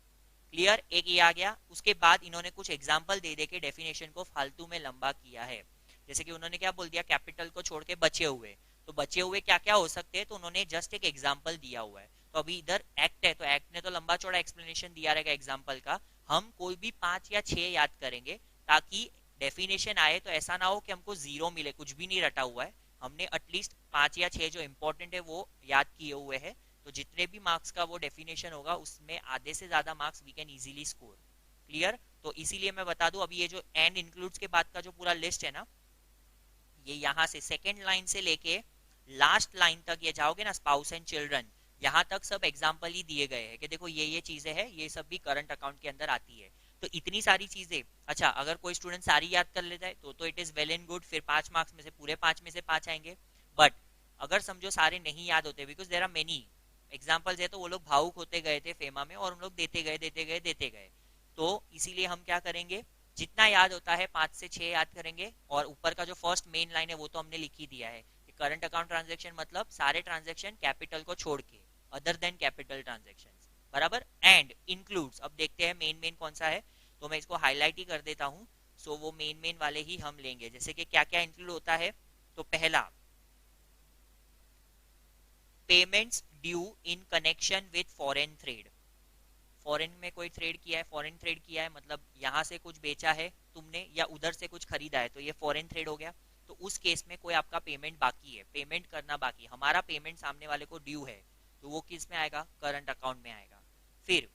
Clear. एक ये आ गया, उसके बाद इन्होंने कुछ एग्जांपल दे दे के डेफिनेशन को फालतू में लंबा किया है। जैसे कि उन्होंने क्या बोल दिया, कैपिटल को छोड़ के बचे हुए, तो बचे हुए क्या क्या हो सकते हैं, तो उन्होंने जस्ट एक एग्जांपल दिया हुआ है। तो अभी इधर एक्ट है तो एक्ट ने तो लंबा चौड़ा एक्सप्लेनेशन दिया रहेगा एग्जांपल का, हम कोई भी 5 या 6 याद करेंगे ताकि डेफिनेशन आए तो ऐसा ना हो कि हमको जीरो मिले, कुछ भी नहीं रटा हुआ है। हमने एटलीस्ट 5 या 6 जो इंपॉर्टेंट है वो याद किए हुए हैं, तो जितने भी मार्क्स का वो डेफिनेशन होगा उसमें आधे से ज्यादा marks we can easily score. Clear. तो इसीलिए मैं बता दूं, अभी ये जो एंड इंक्लूड्स के बाद का जो पूरा लिस्ट है ना, ये यहाँ से सेकेंड लाइन से लेके लास्ट लाइन तक ये जाओगे ना, स्पाउस एंड चिल्ड्रन, यहाँ तक सब एग्जाम्पल ही दिए गए हैं कि देखो ये चीजें हैं, ये सब भी करंट अकाउंट के अंदर आती है। तो इतनी सारी चीजें, अच्छा अगर कोई स्टूडेंट सारी याद कर लेता है तो it is well and good, फिर 5 मार्क्स में से पूरे 5 में से 5 आएंगे। बट अगर समझो सारे नहीं याद होते, because there are many examples है, तो वो लोग भावुक होते गए थे फेमा में और उन लोग देते गए देते गए देते गए। तो इसीलिए हम क्या करेंगे, जितना याद होता है 5 से 6 याद करेंगे, और ऊपर का जो फर्स्ट मेन लाइन है वो तो हमने लिख ही दिया है कि करंट अकाउंट ट्रांजेक्शन मतलब सारे ट्रांजेक्शन कैपिटल को छोड़ के, अदर देन कैपिटल ट्रांजेक्शंस, बराबर, एंड इंक्लूड्स। अब देखते हैं मेन मेन कौन सा है, तो मैं इसको हाईलाइट ही कर देता हूं। सो वो मेन मेन वाले ही हम लेंगे, जैसे कि क्या क्या इंक्लूड होता है। तो पहला, payments due in connection with foreign trade. Foreign में कोई ट्रेड किया है, फॉरेन ट्रेड किया है मतलब यहाँ से कुछ बेचा है तुमने या उधर से कुछ खरीदा है, तो ये फॉरेन ट्रेड हो गया। तो उस केस में कोई आपका पेमेंट बाकी है, पेमेंट करना बाकी, हमारा पेमेंट सामने वाले को ड्यू है, तो वो किस में आएगा, करंट अकाउंट में आएगा। फिर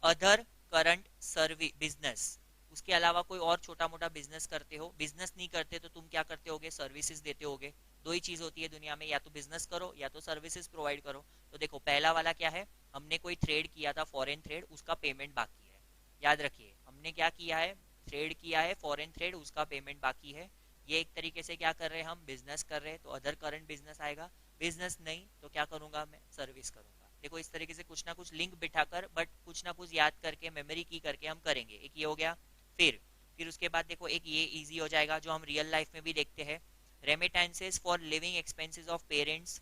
अदर करंट सर्विस बिजनेस, उसके अलावा कोई और छोटा मोटा बिजनेस करते हो, बिजनेस नहीं करते तो तुम क्या करते होगे, सर्विसेज देते होगे। दो ही चीज होती है दुनिया में, या तो बिजनेस करो या तो सर्विसेज प्रोवाइड करो। तो देखो पहला वाला क्या है, हमने कोई ट्रेड किया था फॉरेन ट्रेड, उसका पेमेंट बाकी है। याद रखिए हमने क्या किया है, ट्रेड किया है फॉरेन ट्रेड, उसका पेमेंट बाकी है। ये एक तरीके से क्या कर रहे हैं, हम बिजनेस कर रहे हैं, तो अदर करंट बिजनेस आएगा। बिजनेस नहीं तो क्या करूंगा, मैं सर्विस करूंगा। देखो इस तरीके से कुछ ना कुछ लिंक बिठाकर, बट कुछ ना कुछ याद करके, मेमोरी की करके हम करेंगे। एक ये हो गया। फिर उसके बाद देखो एक ये इजी हो जाएगा जो हम रियल लाइफ में भी देखते हैं, remittances for living expenses of parents,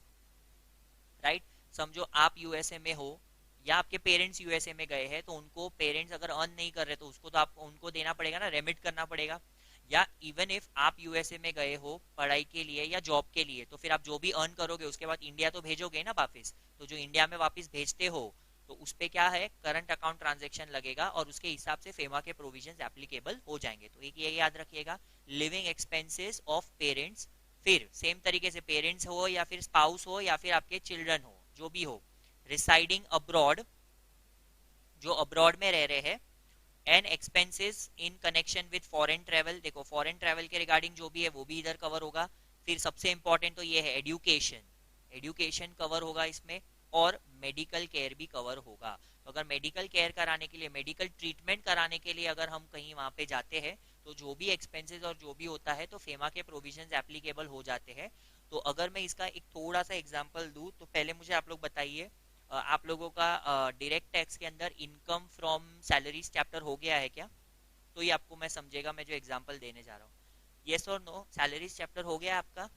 right. समझो आप यूएसए में हो या आपके पेरेंट्स यूएसए में गए हैं, तो उनको पेरेंट्स अगर अर्न नहीं कर रहे तो उसको तो आपको उनको देना पड़ेगा ना, रेमिट करना पड़ेगा। या इवन इफ आप यूएसए में गए हो पढ़ाई के लिए या जॉब के लिए, तो फिर आप जो भी अर्न करोगे उसके बाद इंडिया तो भेजोगे ना वापस, तो जो इंडिया में वापस भेजते हो तो उस पे क्या है, करंट अकाउंट ट्रांजेक्शन लगेगा और उसके हिसाब से फेमा के प्रोविजंस एप्लीकेबल हो जाएंगे। तो एक ये याद रखिएगा, लिविंग एक्सपेंसेस ऑफ पेरेंट्स। फिर सेम तरीके से पेरेंट्स हो या फिर स्पाउस हो या फिर आपके चिल्ड्रन हो, जो भी हो, रिसाइडिंग अब्रॉड, जो अब्रॉड में रह रहे हैं, and expenses in connection with foreign travel. देखो फॉरेन ट्रेवल के रिगार्डिंग जो भी है वो भी इधर कवर होगा। फिर सबसे इंपॉर्टेंट तो ये है एजुकेशन, एजुकेशन कवर होगा इसमें, और मेडिकल केयर भी कवर होगा। तो अगर मेडिकल केयर कराने के लिए, मेडिकल ट्रीटमेंट कराने के लिए अगर हम कहीं वहां पे जाते हैं, तो जो भी एक्सपेंसेस और जो भी होता है तो फेमा के प्रोविजंस एप्लीकेबल हो जाते हैं। तो अगर मैं इसका एक थोड़ा सा एग्जांपल दूं, तो पहले मुझे आप लोग बताइए, आप लोगों का डायरेक्ट टैक्स के अंदर इनकम फ्रॉम सैलरीज चैप्टर हो गया है क्या? तो ये आपको मैं समझेगा मैं जो एग्जांपल देने जा रहा हूँ। यस और नो, सैलरीज चैप्टर हो गया आपका?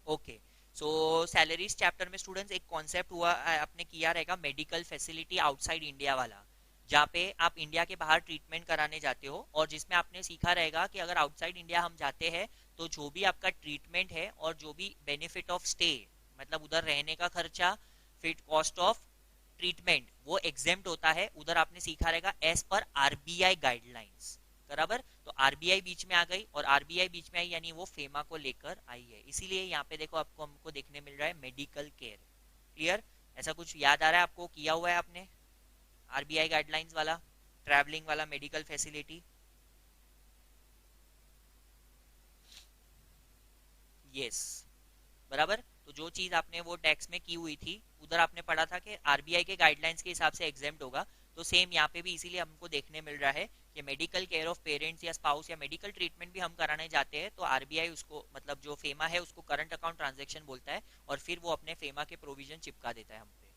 ओके। सो सैलरीज चैप्टर में स्टूडेंट्स एक कॉन्सेप्ट हुआ आपने किया रहेगा, मेडिकल फैसिलिटी आउटसाइड इंडिया वाला, जहाँ पे आप इंडिया के बाहर ट्रीटमेंट कराने जाते हो, और जिसमें आपने सीखा रहेगा कि अगर आउटसाइड इंडिया हम जाते हैं तो जो भी आपका ट्रीटमेंट है और जो भी बेनिफिट ऑफ स्टे, मतलब उधर रहने का खर्चा, फिर कॉस्ट ऑफ ट्रीटमेंट, वो एग्जेम्प्ट होता है। उधर आपने सीखा रहेगा एज पर आरबीआई गाइडलाइंस, बराबर। तो आरबीआई बीच में आ गई, और आरबीआई बीच में आई यानी वो फेमा को लेकर आई है, इसीलिए यहाँ पे देखो आपको हमको देखने मिल रहा है मेडिकल केयर। क्लियर? ऐसा कुछ याद आ रहा है आपको, किया हुआ है आपने आरबीआई गाइडलाइंस वाला, ट्रैवलिंग वाला, मेडिकल फैसिलिटी? यस, बराबर। तो जो चीज आपने वो टैक्स में की हुई थी, उधर आपने पढ़ा था कि आरबीआई के गाइडलाइंस के हिसाब से एग्जेम्प्ट होगा। तो सेम यहाँ पे भी इसीलिए हमको देखने मिल रहा है कि मेडिकल केयर ऑफ पेरेंट्स या स्पाउस या मेडिकल ट्रीटमेंट भी हम कराने जाते हैं, तो आरबीआई उसको, मतलब जो फेमा है उसको करंट अकाउंट ट्रांजेक्शन बोलता है, और फिर वो अपने फेमा के प्रोविजन चिपका देता है हम पे।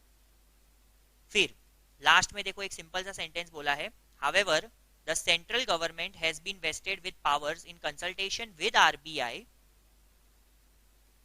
फिर लास्ट में देखो एक सिंपल सा सेंटेंस बोला है, however the central government has been vested with powers in consultation with RBI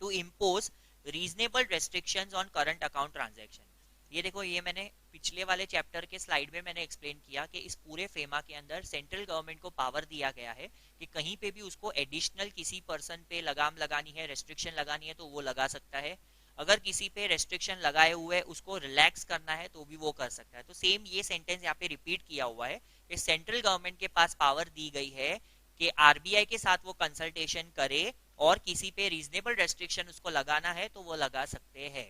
to impose reasonable restrictions on current account transaction. ये देखो, ये मैंने पिछले वाले चैप्टर के स्लाइड में मैंने एक्सप्लेन किया कि इस पूरे फेमा के अंदर सेंट्रल गवर्नमेंट को पावर दिया गया है कि कहीं पे भी उसको एडिशनल किसी पर्सन पे लगाम लगानी है, रेस्ट्रिक्शन लगानी है, तो वो लगा सकता है। अगर किसी पे रेस्ट्रिक्शन लगाए हुए उसको रिलैक्स करना है तो भी वो कर सकता है। तो सेम ये सेंटेंस यहाँ पे रिपीट किया हुआ है कि सेंट्रल गवर्नमेंट के पास पावर दी गई है कि आरबीआई के साथ वो कंसल्टेशन करे, और किसी पे रीजनेबल रेस्ट्रिक्शन उसको लगाना है तो वो लगा सकते हैं।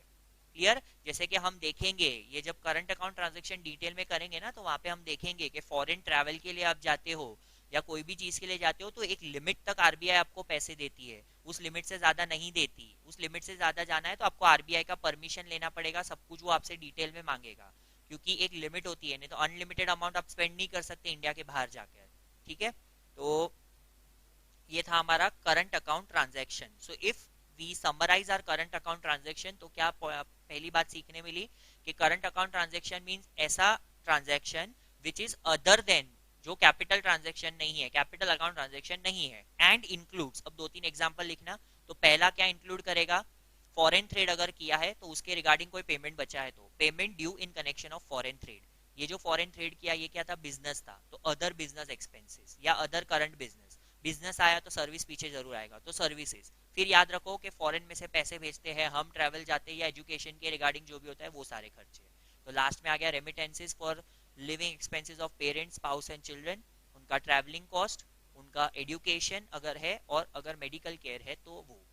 क्लियर? जैसे कि हम देखेंगे, ये जब करंट अकाउंट ट्रांजैक्शन डिटेल में करेंगे ना, तो वहां पे हम देखेंगे कि फॉरेन ट्रैवल के लिए आप जाते हो या कोई भी चीज के लिए जाते हो तो एक लिमिट तक आरबीआई आपको पैसे देती है, उस लिमिट से ज्यादा नहीं देती। उस लिमिट से ज्यादा जाना है तो आपको आरबीआई का परमिशन लेना पड़ेगा, सब कुछ वो आपसे डिटेल में मांगेगा, क्योंकि एक लिमिट होती है, नहीं तो अनलिमिटेड अमाउंट आप स्पेंड नहीं कर सकते इंडिया के बाहर जाकर। ठीक है, तो ये था हमारा current account transaction. So if we summarise our current account transaction, तो क्या पहली बात सीखने मिली कि करंट अकाउंट ट्रांजैक्शन मींस ऐसा transaction which is other than, जो कैपिटल ट्रांजैक्शन नहीं है, कैपिटल अकाउंट ट्रांजैक्शन नहीं है, एंड इंक्लूड्स। अब दो तीन एग्जांपल लिखना। तो पहला क्या इंक्लूड करेगा, फॉरेन ट्रेड अगर किया है तो उसके रिगार्डिंग कोई पेमेंट बचा है तो payment due in connection of foreign trade. ये जो फॉरेन ट्रेड किया ये क्या था, बिजनेस था, तो अदर बिजनेस एक्सपेंसेस या अदर करंट बिजनेस। बिजनेस आया तो सर्विस पीछे जरूर आएगा, तो सर्विसेज। फिर याद रखो कि फॉरेन में से पैसे भेजते हैं हम, ट्रैवल जाते हैं या एजुकेशन के रिगार्डिंग जो भी होता है वो सारे खर्चे। तो लास्ट में आ गया remittances for living expenses of parents, spouse and children, उनका ट्रैवलिंग कॉस्ट, उनका एजुकेशन अगर है, और अगर मेडिकल केयर है तो वो।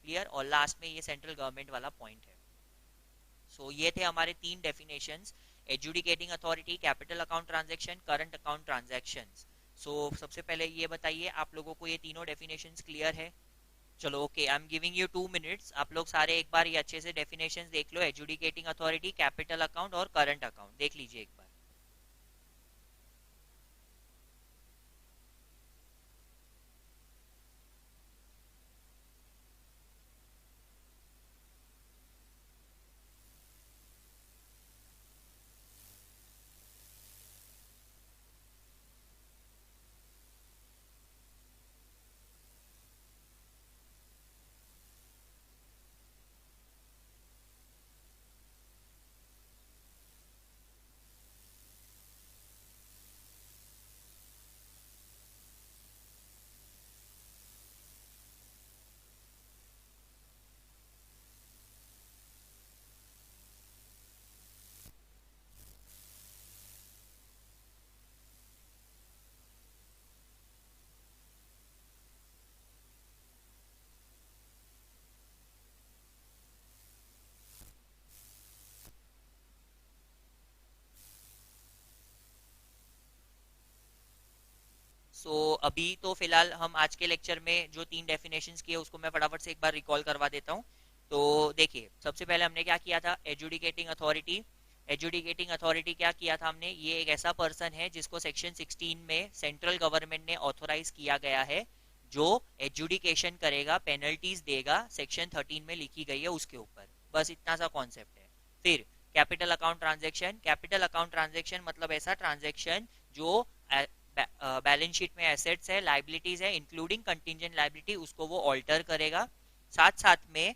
क्लियर। और लास्ट में ये सेंट्रल गवर्नमेंट वाला पॉइंट है। सो ये थे हमारे तीन definitions, adjudicating authority, capital account transaction, current account transactions. So सबसे पहले ये बताइए आप लोगों को ये तीनों डेफिनेशंस क्लियर है? चलो okay, I am giving you 2 minutes, आप लोग सारे एक बार ये अच्छे से डेफिनेशंस देख लो, एजुडिकेटिंग अथॉरिटी, कैपिटल अकाउंट और करंट अकाउंट देख लीजिए एक बार। अभी तो फिलहाल हम आज के लेक्चर में जो तीन डेफिनेशंस किए उसको मैं फटाफट से एक बार रिकॉल करवा देता हूँ। तो देखिए सबसे पहले हमने क्या किया था, एजुडिकेटिंग अथॉरिटी। एजुडिकेटिंग अथॉरिटी क्या किया था हमने, ये एक ऐसा पर्सन है जिसको सेक्शन 16 में सेंट्रल गवर्नमेंट ने ऑथोराइज किया गया है, जो एजुडिकेशन करेगा, पेनल्टीज देगा, सेक्शन 13 में लिखी गई है उसके ऊपर। बस इतना सा कॉन्सेप्ट है। फिर capital account transaction, capital account transaction मतलब ऐसा ट्रांजेक्शन जो बैलेंस शीट में एसेट्स है, लाइबिलिटीज है, इंक्लूडिंग कंटिंजेंट लाइबिलिटी, उसको वो ऑल्टर करेगा। साथ साथ में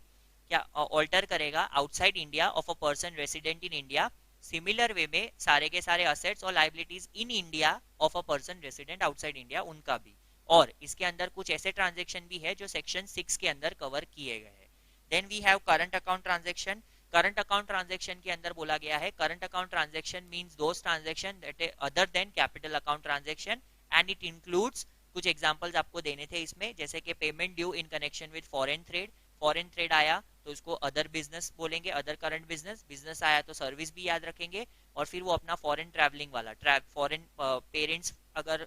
क्या ऑल्टर करेगा, outside India of a person resident in India, similar way में सारे के सारे असेट्स और liabilities in India of a person resident outside India उनका भी। और इसके अंदर कुछ ऐसे ट्रांजेक्शन भी है जो सेक्शन 6 के अंदर कवर किए गए हैं। Then we have current account transaction. Current account transaction के अंदर बोला गया है, current account transaction means those transaction that is other than capital account transaction, and it includes, कुछ एग्जांपल्स आपको देने थे इसमें, जैसे कि payment due in connection with foreign trade. Foreign trade आया तो उसको अदर बिजनेस बोलेंगे, अदर करंट बिजनेस। बिजनेस आया तो सर्विस भी याद रखेंगे। और फिर वो अपना फॉरेन ट्रैवलिंग वाला, फॉरेन पेरेंट्स अगर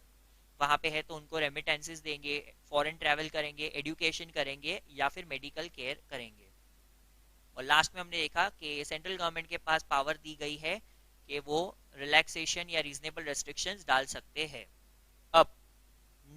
वहां पे है तो उनको रेमिटेंसेस देंगे, फॉरेन ट्रैवल करेंगे, एजुकेशन करेंगे या फिर मेडिकल केयर करेंगे। और लास्ट में हमने देखा कि सेंट्रल गवर्नमेंट के पास पावर दी गई है कि वो रिलैक्सेशन या रीजनेबल रेस्ट्रिक्शंस डाल सकते हैं। अब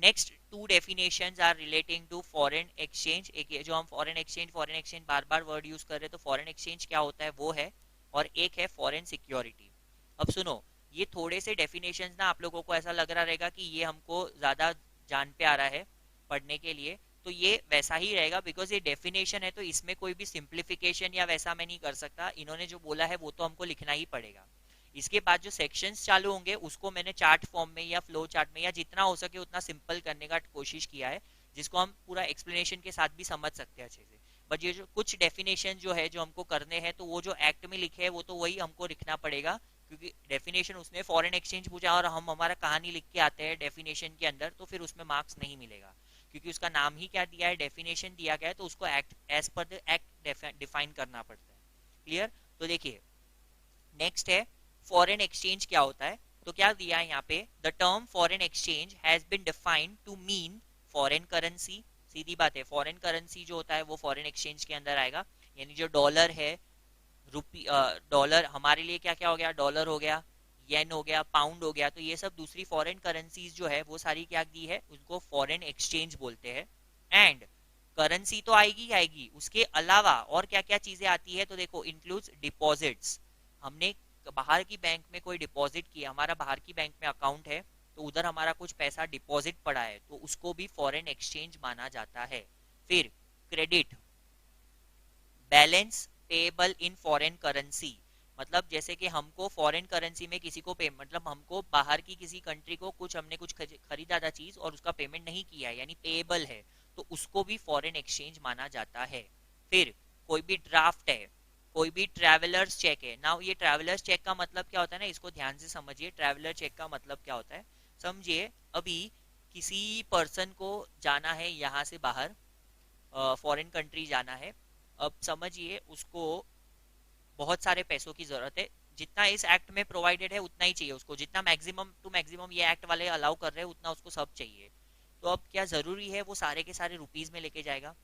next two definitions are relating to foreign exchange. एक ये जो हम फॉरेन एक्सचेंज बार बार वर्ड यूज कर रहे हैं, तो फॉरेन एक्सचेंज क्या होता है वो है, और एक है फॉरेन सिक्योरिटी। अब सुनो, ये थोड़े से डेफिनेशंस ना आप लोगों को ऐसा लग रहा रहेगा कि ये हमको ज्यादा जान पे आ रहा है पढ़ने के लिए, तो ये वैसा ही रहेगा बिकॉज ये डेफिनेशन है, तो इसमें कोई भी सिंप्लीफिकेशन या वैसा मैं नहीं कर सकता। इन्होंने जो बोला है वो तो हमको लिखना ही पड़ेगा। इसके बाद जो सेक्शंस चालू होंगे उसको मैंने चार्ट फॉर्म में या फ्लो चार्ट में या जितना हो सके उतना सिंपल करने का कोशिश किया है, जिसको हम पूरा एक्सप्लेनेशन के साथ भी समझ सकते हैं अच्छे से। बट ये जो कुछ डेफिनेशन जो है जो हमको करने हैं, तो वो जो एक्ट में लिखे है वो तो वही हमको लिखना पड़ेगा, क्योंकि डेफिनेशन उसने फॉरेन एक्सचेंज पूछा और हम हमारा कहानी लिख के आते हैं डेफिनेशन के अंदर, तो फिर उसमें मार्क्स नहीं मिलेगा, क्योंकि उसका नाम ही क्या दिया है, डेफिनेशन दिया गया है, तो उसको act as per the act define करना पड़ता है। क्लियर। तो देखिए नेक्स्ट है फॉरेन एक्सचेंज क्या होता है। तो क्या दिया है यहाँ पे, the term foreign exchange has been defined to mean foreign currency. सीधी बात है, फॉरेन करेंसी जो होता है वो फॉरेन एक्सचेंज के अंदर आएगा। यानी जो डॉलर है, रुपी डॉलर हमारे लिए क्या क्या हो गया, डॉलर हो गया, येन हो गया, पाउंड हो गया, तो ये सब दूसरी फॉरेन करेंसीज जो है वो सारी क्या दी है, उनको फॉरेन एक्सचेंज बोलते हैं। एंड करेंसी तो आएगी आएगी, उसके अलावा और क्या क्या चीजें आती है, तो देखो इंक्लूड्स डिपॉजिट्स। हमने बाहर की बैंक में कोई डिपॉजिट किया, हमारा बाहर की बैंक में अकाउंट है, तो उधर हमारा कुछ पैसा डिपॉजिट पड़ा है, तो उसको भी फॉरेन एक्सचेंज माना जाता है। फिर क्रेडिट, बैलेंस पेएबल इन फॉरेन करेंसी, मतलब जैसे कि हमको फॉरेन करेंसी में किसी को पे, मतलब हमको बाहर की किसी कंट्री को कुछ हमने कुछ खरीदा था चीज और उसका पेमेंट नहीं किया है, यानी पेएबल है, तो उसको भी फॉरेन एक्सचेंज माना जाता है। फिर कोई भी ड्राफ्ट है, कोई भी ट्रैवलर्स चेक है ना, ये ट्रैवलर्स चेक का मतलब क्या होता है ना, इसको ध्यान से समझिए। ट्रैवलर चेक का मतलब क्या होता है, समझिए अभी किसी पर्सन को जाना है यहाँ से बाहर, फॉरेन कंट्री जाना है, अब समझिए उसको बहुत सारे पैसों की जरूरत है, जितना इस एक्ट में प्रोवाइडेड है उतना ही चाहिए उसको, जितना मैक्सिमम टू मैक्सिमम ये एक्ट वाले अलाउ कर रहे हैं उतना उसको सब चाहिए। तो अब क्या जरूरी है वो सारे के सारे रुपीज में लेके जाएगा,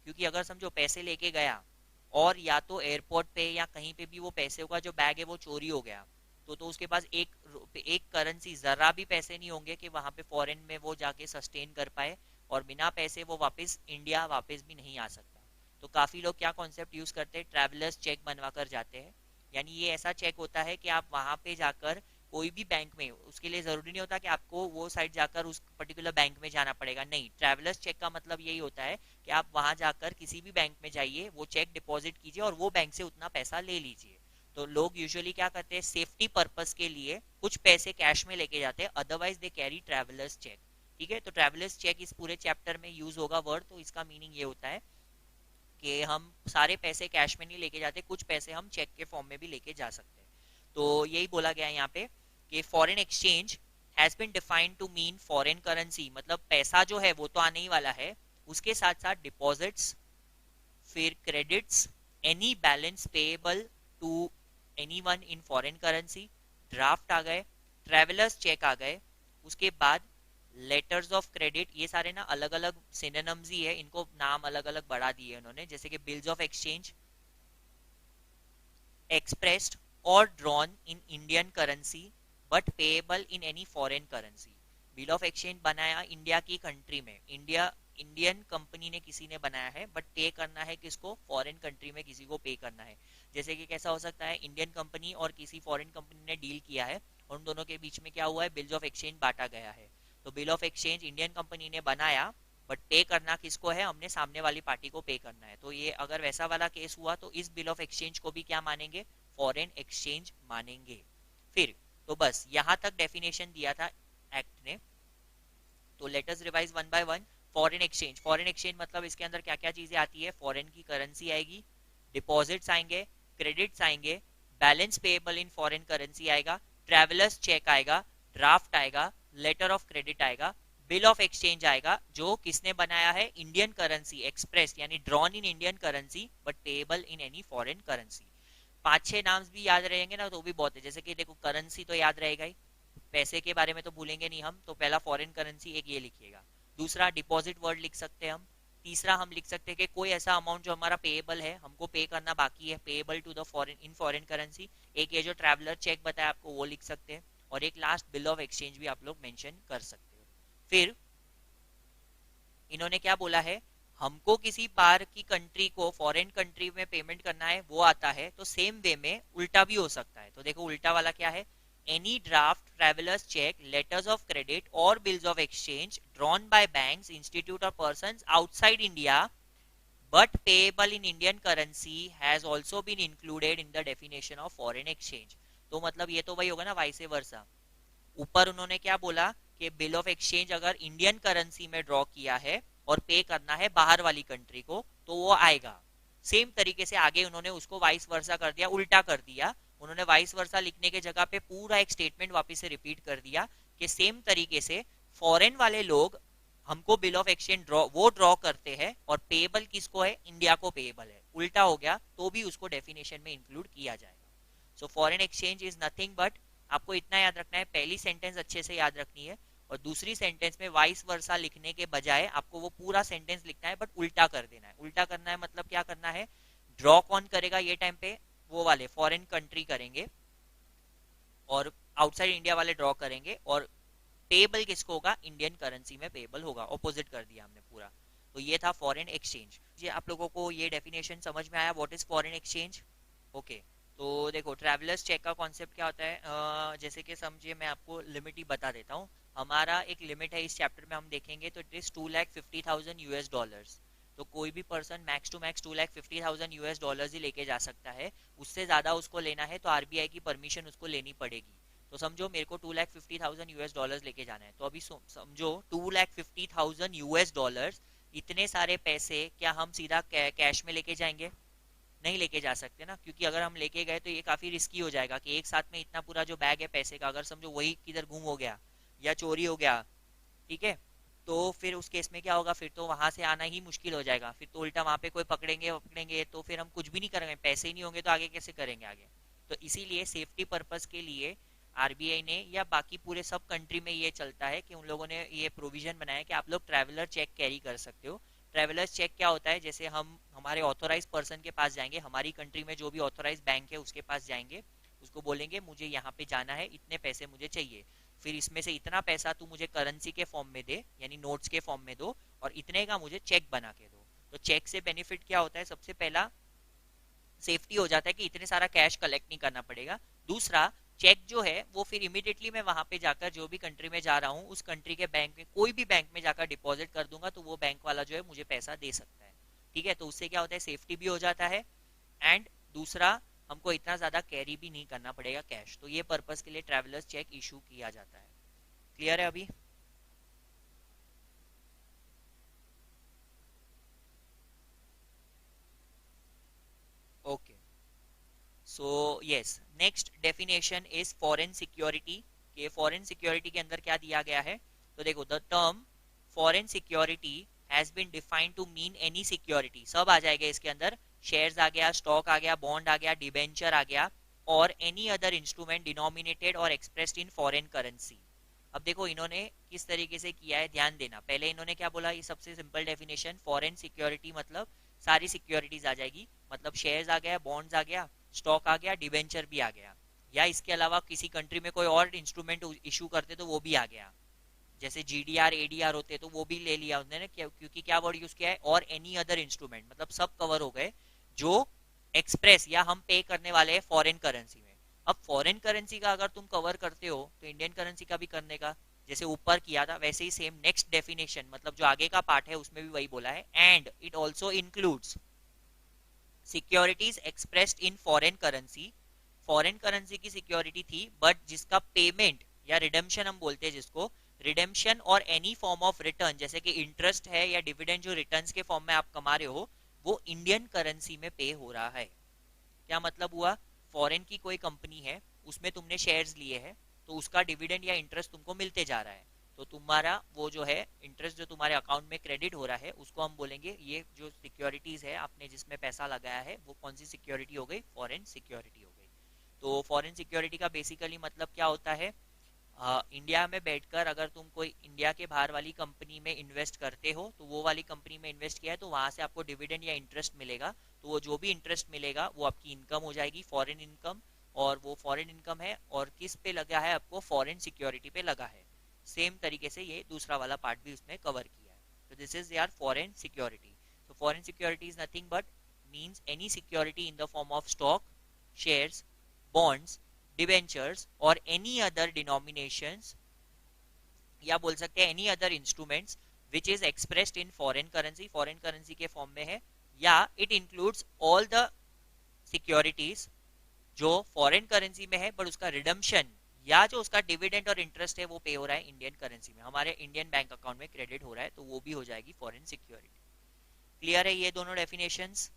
क्योंकि अगर समझो पैसे लेके गया और या तो एयरपोर्ट पे या कहीं पे भी वो पैसे का जो बैग है वो चोरी हो गया, तो उसके पास एक करेंसी, जरा भी पैसे नहीं होंगे कि वहां पे फॉरेन में वो जाके सस्टेन कर पाए, और बिना पैसे वो वापस इंडिया वापस भी नहीं आ सकता। तो काफी लोग क्या कॉन्सेप्ट यूज करते हैं, ट्रैवलर्स चेक बनवा कर जाते हैं। यानी ये ऐसा चेक होता है कि आप वहां पे जाकर कोई भी बैंक में, उसके लिए जरूरी नहीं होता कि आपको वो साइड जाकर उस पर्टिकुलर बैंक में जाना पड़ेगा, नहीं, ट्रैवलर्स चेक का मतलब यही होता है कि आप वहां जाकर किसी भी बैंक में जाइए, वो चेक डिपॉजिट कीजिए और वो बैंक से उतना पैसा ले लीजिए। तो लोग यूजुअली क्या करते हैं, सेफ्टी पर्पस के लिए कुछ पैसे कैश में लेके जाते हैं, otherwise they carry travellers cheque. ठीक है, तो ट्रैवलर्स चेक इस पूरे चैप्टर में यूज होगा वर्ड, तो इसका मीनिंग ये होता है कि हम सारे पैसे कैश में नहीं लेके जाते, कुछ पैसे हम चेक के फॉर्म में भी लेके जा सकते हैं। तो यही बोला गया है यहाँ पे कि foreign exchange has been defined to mean foreign currency, मतलब पैसा जो है वो तो आने ही वाला है, उसके साथ साथ डिपॉजिट्स, फिर credits, any balance payable to anyone in foreign currency, draft आ गए, ट्रेवलर्स चेक आ गए, उसके बाद लेटर्स ऑफ क्रेडिट, ये सारे ना अलग अलग सिनोनिम्स ही है, इनको नाम अलग अलग बढ़ा दिए उन्होंने, जैसे कि बिल्स ऑफ एक्सचेंज, एक्सप्रेस्ड और drawn in Indian currency but payable in any foreign currency. Bill of exchange बनाया इंडिया की कंट्री में, इंडियन कंपनी ने किसी ने बनाया है, बट पे करना है किसको, फॉरेन कंट्री में किसी को पे करना है। जैसे कि कैसा हो सकता है, इंडियन कंपनी और किसी फॉरेन कंपनी ने डील किया है, और उन दोनों के बीच में क्या हुआ है, बिल्स ऑफ एक्सचेंज बांटा गया है। तो bill of exchange Indian company ने बनाया, बट पे करना किसको है, हमने सामने वाली पार्टी को पे करना है। तो ये अगर वैसा वाला केस हुआ तो इस बिल ऑफ एक्सचेंज को भी क्या मानेंगे, फॉरेन एक्सचेंज मानेंगे। फिर तो बस यहां तक डेफिनेशन दिया था एक्ट ने, तो let us revise one by one. Foreign exchange, foreign exchange मतलब इसके अंदर क्या क्या चीजें आती है, फॉरेन की करेंसी आएगी, डिपॉजिट्स आएंगे, क्रेडिट्स आएंगे, बैलेंस पेएबल इन फॉरेन करेंसी आएगा, ट्रैवलर्स चेक आएगा, ड्राफ्ट आएगा, लेटर ऑफ क्रेडिट आएगा, बिल ऑफ एक्सचेंज आएगा जो किसने बनाया है, इंडियन करेंसी, एक्सप्रेस यानी drawn in Indian currency but payable in any foreign currency. पांच छह नाम्स भी याद रहेंगे ना तो भी बहुत है, जैसे कि देखो करेंसी तो याद रहेगा ही, पैसे के बारे में तो भूलेंगे नहीं हम, तो पहला फॉरेन करेंसी एक ये लिखिएगा, दूसरा डिपॉजिट वर्ड लिख सकते हैं हम, तीसरा हम लिख सकते हैं कि कोई ऐसा अमाउंट जो हमारा पेएबल है, हमको पे करना बाकी है, payable to the foreign in foreign currency, एक ये जो ट्रैवलर चेक बताया आपको वो लिख सकते हैं, और एक लास्ट बिल ऑफ एक्सचेंज भी आप लोग मेंशन कर सकते हो। फिर इन्होंने क्या बोला है, हमको किसी बाहर की कंट्री को फॉरेन कंट्री में पेमेंट करना है वो आता है, तो सेम वे में उल्टा भी हो सकता है। तो देखो उल्टा वाला क्या है, any draft, travellers cheque, letters of credit और bills of exchange drawn by banks, institute और persons outside India but payable in Indian currency has also been included in the definition of foreign exchange। तो मतलब ये तो वही होगा ना, vice versa. ऊपर उन्होंने क्या बोला कि बिल ऑफ एक्सचेंज अगर इंडियन करेंसी में ड्रॉ किया है और पे करना है बाहर वाली कंट्री को तो वो आएगा, सेम तरीके से आगे उन्होंने उसको वाइस वर्सा कर दिया, उल्टा कर दिया। उन्होंने वाइस वर्सा लिखने के जगह पे पूरा एक स्टेटमेंट वापस से रिपीट कर दिया कि सेम तरीके से फॉरेन वाले लोग हमको बिल ऑफ एक्सचेंज ड्रॉ करते हैं और पेएबल किसको है, इंडिया को पेएबल है, उल्टा हो गया तो भी उसको डेफिनेशन में इंक्लूड किया जाएगा। So foreign exchange is nothing but आपको इतना याद रखना है, पहली सेंटेंस अच्छे से याद रखनी है, और दूसरी सेंटेंस में वाइस वर्सा लिखने के बजाय आपको वो पूरा सेंटेंस लिखना है, बट उल्टा कर देना है। उल्टा करना है मतलब क्या करना है, ड्रॉ कौन करेगा ये टाइम पे, वो वाले फॉरेन कंट्री करेंगे, और आउटसाइड इंडिया वाले ड्रॉ करेंगे, और पेबल किसको होगा, इंडियन करेंसी में पेबल होगा। ऑपोजिट कर दिया हमने पूरा। तो ये था फॉरेन एक्सचेंज। ये आप लोगों को ये डेफिनेशन समझ में आया, what is foreign exchange? Okay. तो देखो ट्रैवलर्स चेक का कॉन्सेप्ट क्या होता है, जैसे कि समझिए मैं आपको लिमिट ही बता देता हूँ। हमारा एक लिमिट है, इस चैप्टर में हम देखेंगे, तो इट इज 2,50,000 यूएस डॉलर्स। तो कोई भी person max to max 2,50,000 US dollars ही लेके जा सकता है। उससे ज्यादा उसको लेना है तो आरबीआई की परमिशन उसको लेनी पड़ेगी। तो समझो मेरे को 2,50,000 यूएस डॉलर्स लेके जाना है, तो अभी समझो 2,50,000 यूएस डॉलर्स, इतने सारे पैसे क्या हम सीधा कैश में लेके जाएंगे? नहीं लेके जा सकते ना, क्योंकि अगर हम लेके गए तो ये काफी रिस्की हो जाएगा कि एक साथ में इतना पूरा जो बैग है पैसे का, अगर समझो वही किधर गुम हो गया या चोरी हो गया, ठीक है, तो फिर उस केस में क्या होगा, फिर तो वहां से आना ही मुश्किल हो जाएगा। फिर तो उल्टा वहां पे कोई पकड़ेंगे पकड़ेंगे तो फिर हम कुछ भी नहीं करेंगे, पैसे ही नहीं होंगे तो आगे कैसे करेंगे आगे। तो इसीलिए सेफ्टी पर्पस के लिए आरबीआई ने, या बाकी पूरे सब कंट्री में ये चलता है कि उन लोगों ने ये प्रोविजन बनाया कि आप लोग ट्रैवलर चेक कैरी कर सकते हो। ट्रैवलर्स चेक क्या होता है, जैसे हम हमारे ऑथोराइज पर्सन के पास जाएंगे, हमारी कंट्री में जो भी ऑथोराइज बैंक है उसके पास जाएंगे, उसको बोलेंगे मुझे यहाँ पे जाना है, इतने पैसे मुझे चाहिए, फिर इसमें से इतना पैसा तू मुझे करेंसी के फॉर्म में दे, यानी नोट्स के फॉर्म में दो, और इतने का मुझे चेक बना के दो। तो चेक से बेनिफिट क्या होता है, सबसे पहला सेफ्टी हो जाता है कि इतने सारा कैश कलेक्ट नहीं करना पड़ेगा। दूसरा, चेक जो है वो फिर इमीडिएटली मैं वहां पे जाकर जो भी कंट्री में जा रहा हूँ उस कंट्री के बैंक में, कोई भी बैंक में जाकर डिपॉजिट कर दूंगा, तो वो बैंक वाला जो है मुझे पैसा दे सकता है। ठीक है, तो उससे क्या होता है, सेफ्टी भी हो जाता है, एंड दूसरा हमको इतना ज्यादा कैरी भी नहीं करना पड़ेगा कैश। तो ये पर्पस के लिए ट्रैवलर्स चेक इशू किया जाता है। क्लियर है अभी? Okay, so yes, next definition is foreign security. के फॉरेन सिक्योरिटी के अंदर क्या दिया गया है, तो देखो the term foreign security has been defined to mean any security, सब आ जाएगा इसके अंदर, शेयर्स आ गया, स्टॉक आ गया, बॉन्ड आ गया, डिबेंचर आ गया, और एनी अदर इंस्ट्रूमेंट डिनोमिनेटेड और एक्सप्रेस्ड इन फॉरेन करेंसी। अब देखो इन्होंने किस तरीके से किया है, ध्यान देना। पहले इन्होंने क्या बोला, ये सबसे सिंपल डेफिनेशन, फॉरेन सिक्योरिटी मतलब सारी सिक्योरिटीज आ जाएगी, मतलब शेयर्स आ गया, बॉन्ड्स आ गया, स्टॉक आ गया, डिबेंचर भी आ गया, या इसके अलावा किसी कंट्री में कोई और इंस्ट्रूमेंट इशू करते तो वो भी आ गया, जैसे जीडीआर एडीआर होते तो वो भी ले लिया उन्होंने, क्योंकि क्या वर्ड यूज किया है, और एनी अदर इंस्ट्रूमेंट, मतलब सब कवर हो गए जो एक्सप्रेस या हम पे करने वाले हैं फॉरेन करेंसी में। अब फॉरेन करेंसी का अगर तुम कवर करते हो तो इंडियन करेंसी का भी करने का, जैसे ऊपर किया था वैसे ही सेम नेक्स्ट डेफिनेशन, मतलब जो आगे का पार्ट है उसमें भी वही बोला है, and it also includes securities expressed in foreign currency. Foreign currency की सिक्योरिटी थी, बट जिसका पेमेंट या रिडेम्पशन हम बोलते हैं जिसको, रिडेम्पशन और एनी फॉर्म ऑफ रिटर्न, जैसे कि इंटरेस्ट है या डिविडेंड जो रिटर्न्स के फॉर्म में आप कमा रहे हो, वो इंडियन करेंसी में पे हो रहा है। क्या मतलब हुआ, फॉरेन की कोई कंपनी है, उसमें तुमने शेयर्स लिए हैं, तो उसका डिविडेंड या इंटरेस्ट तुमको मिलते जा रहा है, तो तुम्हारा वो जो है इंटरेस्ट जो तुम्हारे अकाउंट में क्रेडिट हो रहा है उसको हम बोलेंगे, ये जो सिक्योरिटीज है आपने जिसमें पैसा लगाया है वो कौन सी सिक्योरिटी हो गई, फॉरेन सिक्योरिटी हो गई। तो फॉरेन सिक्योरिटी का बेसिकली मतलब क्या होता है, इंडिया में बैठकर अगर तुम कोई इंडिया के बाहर वाली कंपनी में इन्वेस्ट करते हो, तो वो वाली कंपनी में इन्वेस्ट किया है तो वहां से आपको डिविडेंड या इंटरेस्ट मिलेगा, तो वो जो भी इंटरेस्ट मिलेगा वो आपकी इनकम हो जाएगी, फॉरेन इनकम, और वो फॉरेन इनकम है और किस पे लगा है, आपको फॉरेन सिक्योरिटी पे लगा है। सेम तरीके से ये दूसरा वाला पार्ट भी उसने कवर किया है। तो दिस इज यार फॉरेन सिक्योरिटी। तो foreign security is nothing but means any security in the form of stock, shares, bonds, debentures और एनी अदर डिनोमिनेशंस, या बोल सकते हैं any other instruments which is expressed in foreign currency, foreign currency के form में है, या it includes all the securities जो फॉरेन करेंसी में है बट उसका रिडम्पशन या जो उसका डिविडेंड और इंटरेस्ट है वो पे हो रहा है इंडियन करेंसी में, हमारे इंडियन बैंक अकाउंट में क्रेडिट हो रहा है, तो वो भी हो जाएगी फॉरेन सिक्योरिटी। क्लियर है ये दोनों definitions?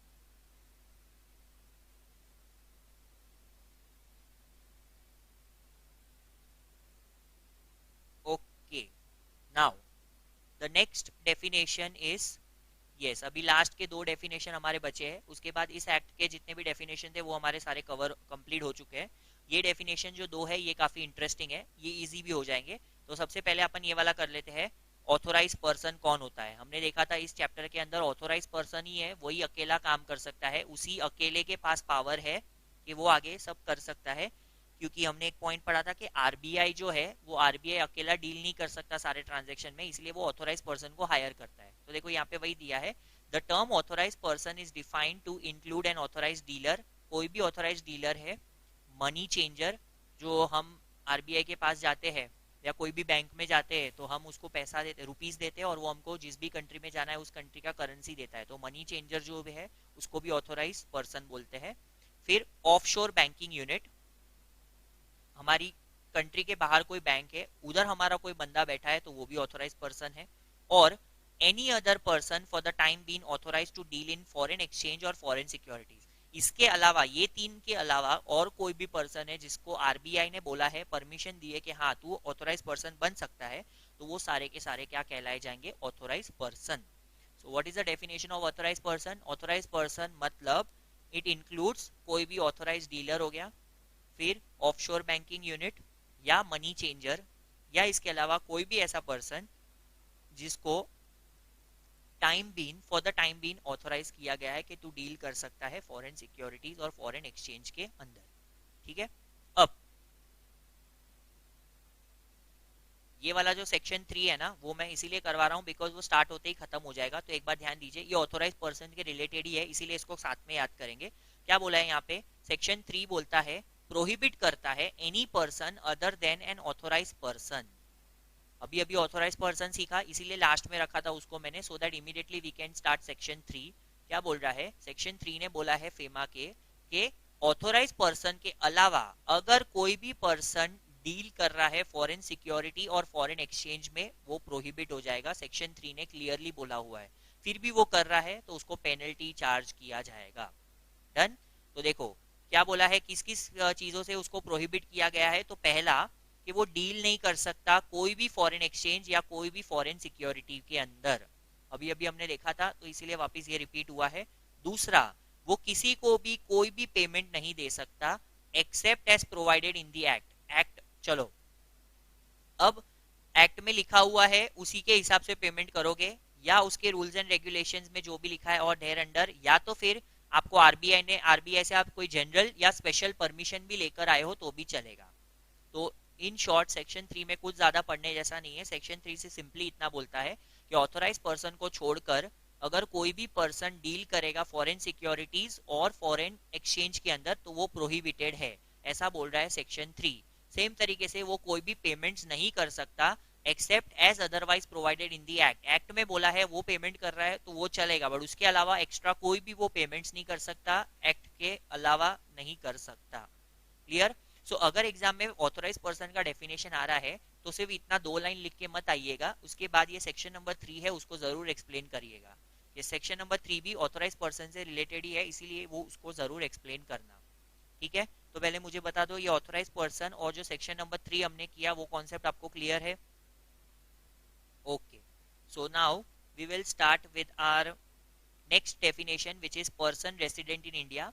Okay, now the next definition is, yes अभी लास्ट के दो डेफिनेशन हमारे बचे हैं, उसके बाद इस एक्ट के जितने भी डेफिनेशन थे वो हमारे सारे कवर कंप्लीट हो चुके हैं। ये डेफिनेशन जो दो है ये काफी इंटरेस्टिंग है, ये इजी भी हो जाएंगे। तो सबसे पहले अपन ये वाला कर लेते हैं, ऑथोराइज पर्सन कौन होता है। हमने देखा था इस चैप्टर के अंदर ऑथोराइज पर्सन ही है, वही अकेला काम कर सकता है, उसी अकेले के पास पावर है कि वो आगे सब कर सकता है। क्योंकि हमने एक पॉइंट पढ़ा था कि आरबीआई जो है वो आरबीआई अकेला डील नहीं कर सकता सारे ट्रांजेक्शन में, इसलिए वो ऑथोराइज पर्सन को हायर करता है। तो देखो यहाँ पे वही दिया है, the term authorise person is defined to include an authorise dealer, कोई भी ऑथोराइज डीलर है, मनी चेंजर, जो हम आरबीआई के पास जाते हैं या कोई भी बैंक में जाते हैं तो हम उसको पैसा देते, रुपीस देते हैं, और वो हमको जिस भी कंट्री में जाना है उस कंट्री का करेंसी देता है, तो मनी चेंजर जो भी है उसको भी ऑथोराइज पर्सन बोलते हैं। फिर ऑफशोर बैंकिंग यूनिट, हमारी कंट्री के बाहर कोई बैंक है, उधर हमारा कोई बंदा बैठा है तो वो भी ऑथोराइज पर्सन है। और any other person for the time been authorise to deal in foreign exchange और फॉरेन सिक्योरिटीज। इसके अलावा, ये तीन के अलावा और कोई भी पर्सन है जिसको आरबीआई ने बोला है, परमिशन दी है कि हाँ तू ऑथोराइज पर्सन बन सकता है, तो वो सारे के सारे क्या कहलाए जाएंगे, authorise person. So what is the definition of authorise person? Authorise person मतलब इट इंक्लूड्स कोई भी ऑथोराइज डीलर हो गया, फिर ऑफशोर बैंकिंग यूनिट या मनी चेंजर, या इसके अलावा कोई भी ऐसा पर्सन जिसको for the time been authorise किया गया है कि तू डील कर सकता है फॉरेन सिक्योरिटीज और फॉरेन एक्सचेंज के अंदर। ठीक है, अब ये वाला जो सेक्शन 3 है ना, वो मैं इसीलिए करवा रहा हूँ बिकॉज वो स्टार्ट होते ही खत्म हो जाएगा। तो एक बार ध्यान दीजिए, ये ऑथोराइज पर्सन के रिलेटेड ही है, इसीलिए इसको साथ में याद करेंगे। क्या बोला है यहाँ पे, सेक्शन 3 बोलता है, प्रोहिबिट करता है any person other than an authorise person. अभी अभी ऑथोराइज पर्सन सीखा, इसीलिए लास्ट में रखा था उसको मैंने, so that immediately we can start section 3। क्या बोल रहा है सेक्शन 3 ने, बोला है फेमा के ऑथोराइज पर्सन के अलावा अगर कोई भी पर्सन डील कर रहा है फॉरेन सिक्योरिटी और फॉरेन एक्सचेंज में, वो प्रोहिबिट हो जाएगा। सेक्शन 3 ने क्लियरली बोला हुआ है, फिर भी वो कर रहा है तो उसको पेनल्टी चार्ज किया जाएगा। डन। तो देखो क्या बोला है, किस किस चीजों से उसको प्रोहिबिट किया गया है। तो पहला, कि वो डील नहीं कर सकता कोई भी फॉरेन एक्सचेंज या कोई भी फॉरेन सिक्योरिटी के अंदर, अभी अभी हमने देखा था तो इसीलिए वापस ये रिपीट हुआ है। दूसरा, वो किसी को भी कोई भी पेमेंट नहीं दे सकता except as provided in the act. चलो, अब एक्ट में लिखा हुआ है उसी के हिसाब से पेमेंट करोगे, या उसके रूल्स एंड रेगुलेशंस में जो भी लिखा है और देयर अंडर, या तो फिर आपको आरबीआई से आप कोई जनरल या स्पेशल परमिशन भी लेकर आए हो तो भी चलेगा। तो इन शॉर्ट सेक्शन 3 में कुछ ज्यादा पढ़ने जैसा नहीं है। सेक्शन 3 से सिंपली इतना बोलता है कि ऑथोराइज पर्सन को छोड़कर अगर कोई भी पर्सन डील करेगा फॉरेन सिक्योरिटीज और फॉरेन एक्सचेंज के अंदर तो वो प्रोहिबिटेड है, ऐसा बोल रहा है सेक्शन 3। सेम तरीके से वो कोई भी पेमेंट्स नहीं कर सकता except as otherwise provided in the act. Act में बोला है वो पेमेंट कर रहा है तो वो चलेगा, बट उसके अलावा एक्स्ट्रा कोई भी वो पेमेंट्स नहीं कर सकता, एक्ट के अलावा नहीं कर सकता। क्लियर? सो अगर एग्जाम में ऑथोराइज पर्सन का डेफिनेशन आ रहा है तो सिर्फ इतना 2 लाइन लिख के मत आइएगा, उसके बाद ये सेक्शन नंबर 3 है उसको जरूर एक्सप्लेन करिएगा। ये सेक्शन नंबर 3 भी ऑथोराइज पर्सन से रिलेटेड ही है, इसीलिए वो उसको जरूर एक्सप्लेन करना। ठीक है, तो पहले मुझे बता दो, ये ऑथोराइज पर्सन और जो सेक्शन नंबर 3 हमने किया वो कॉन्सेप्ट आपको क्लियर है? Okay, so now we will start with our next definition which is person resident in India.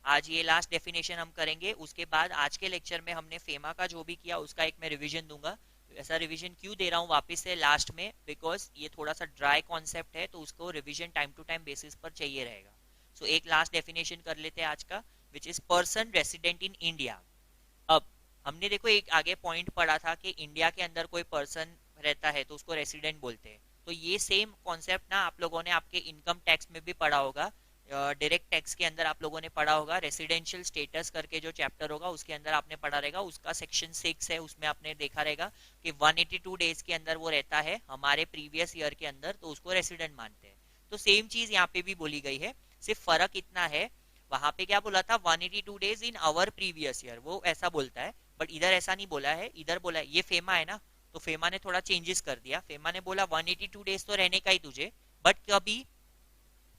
आज ये लास्ट डेफिनेशन हम करेंगे, उसके बाद आज के लेक्चर में हमने फेमा का जो भी किया उसका एक मैं रिवीजन दूंगा। ऐसा रिवीजन क्यों दे रहा हूँ वापस से लास्ट में, बिकॉज ये थोड़ा सा ड्राई कॉन्सेप्ट है तो उसको revision time to time basis पर चाहिए रहेगा। सो एक लास्ट डेफिनेशन कर लेते हैं आज का, विच is person resident in India. अब हमने देखो एक आगे पॉइंट पढ़ा था कि इंडिया के अंदर कोई पर्सन रहता है तो उसको रेसिडेंट बोलते हैं। तो ये सेम कॉन्सेप्ट ना आप लोगों ने आपके इनकम टैक्स में भी पढ़ा होगा, डायरेक्ट टैक्स के अंदर आप लोगों ने पढ़ा होगा, रेसिडेंशियल स्टेटस करके जो चैप्टर होगा उसके अंदर आपने पढ़ा रहेगा, उसका सेक्शन 6 है, उसमें आपने देखा रहेगा कि 182 डेज के अंदर वो रहता है हमारे प्रीवियस ईयर के अंदर, तो उसको रेसिडेंट मानते हैं। तो सेम चीज यहाँ पे भी बोली गई है, सिर्फ फर्क इतना है, वहां पे क्या बोला था 182 days in our previous year, वो ऐसा बोलता है, बट इधर ऐसा नहीं बोला है। इधर बोला है, ये फेमा है ना, तो फेमा ने थोड़ा चेंजेस कर दिया। फेमा ने बोला 182 डेज तो रहने का ही तुझे, बट कभी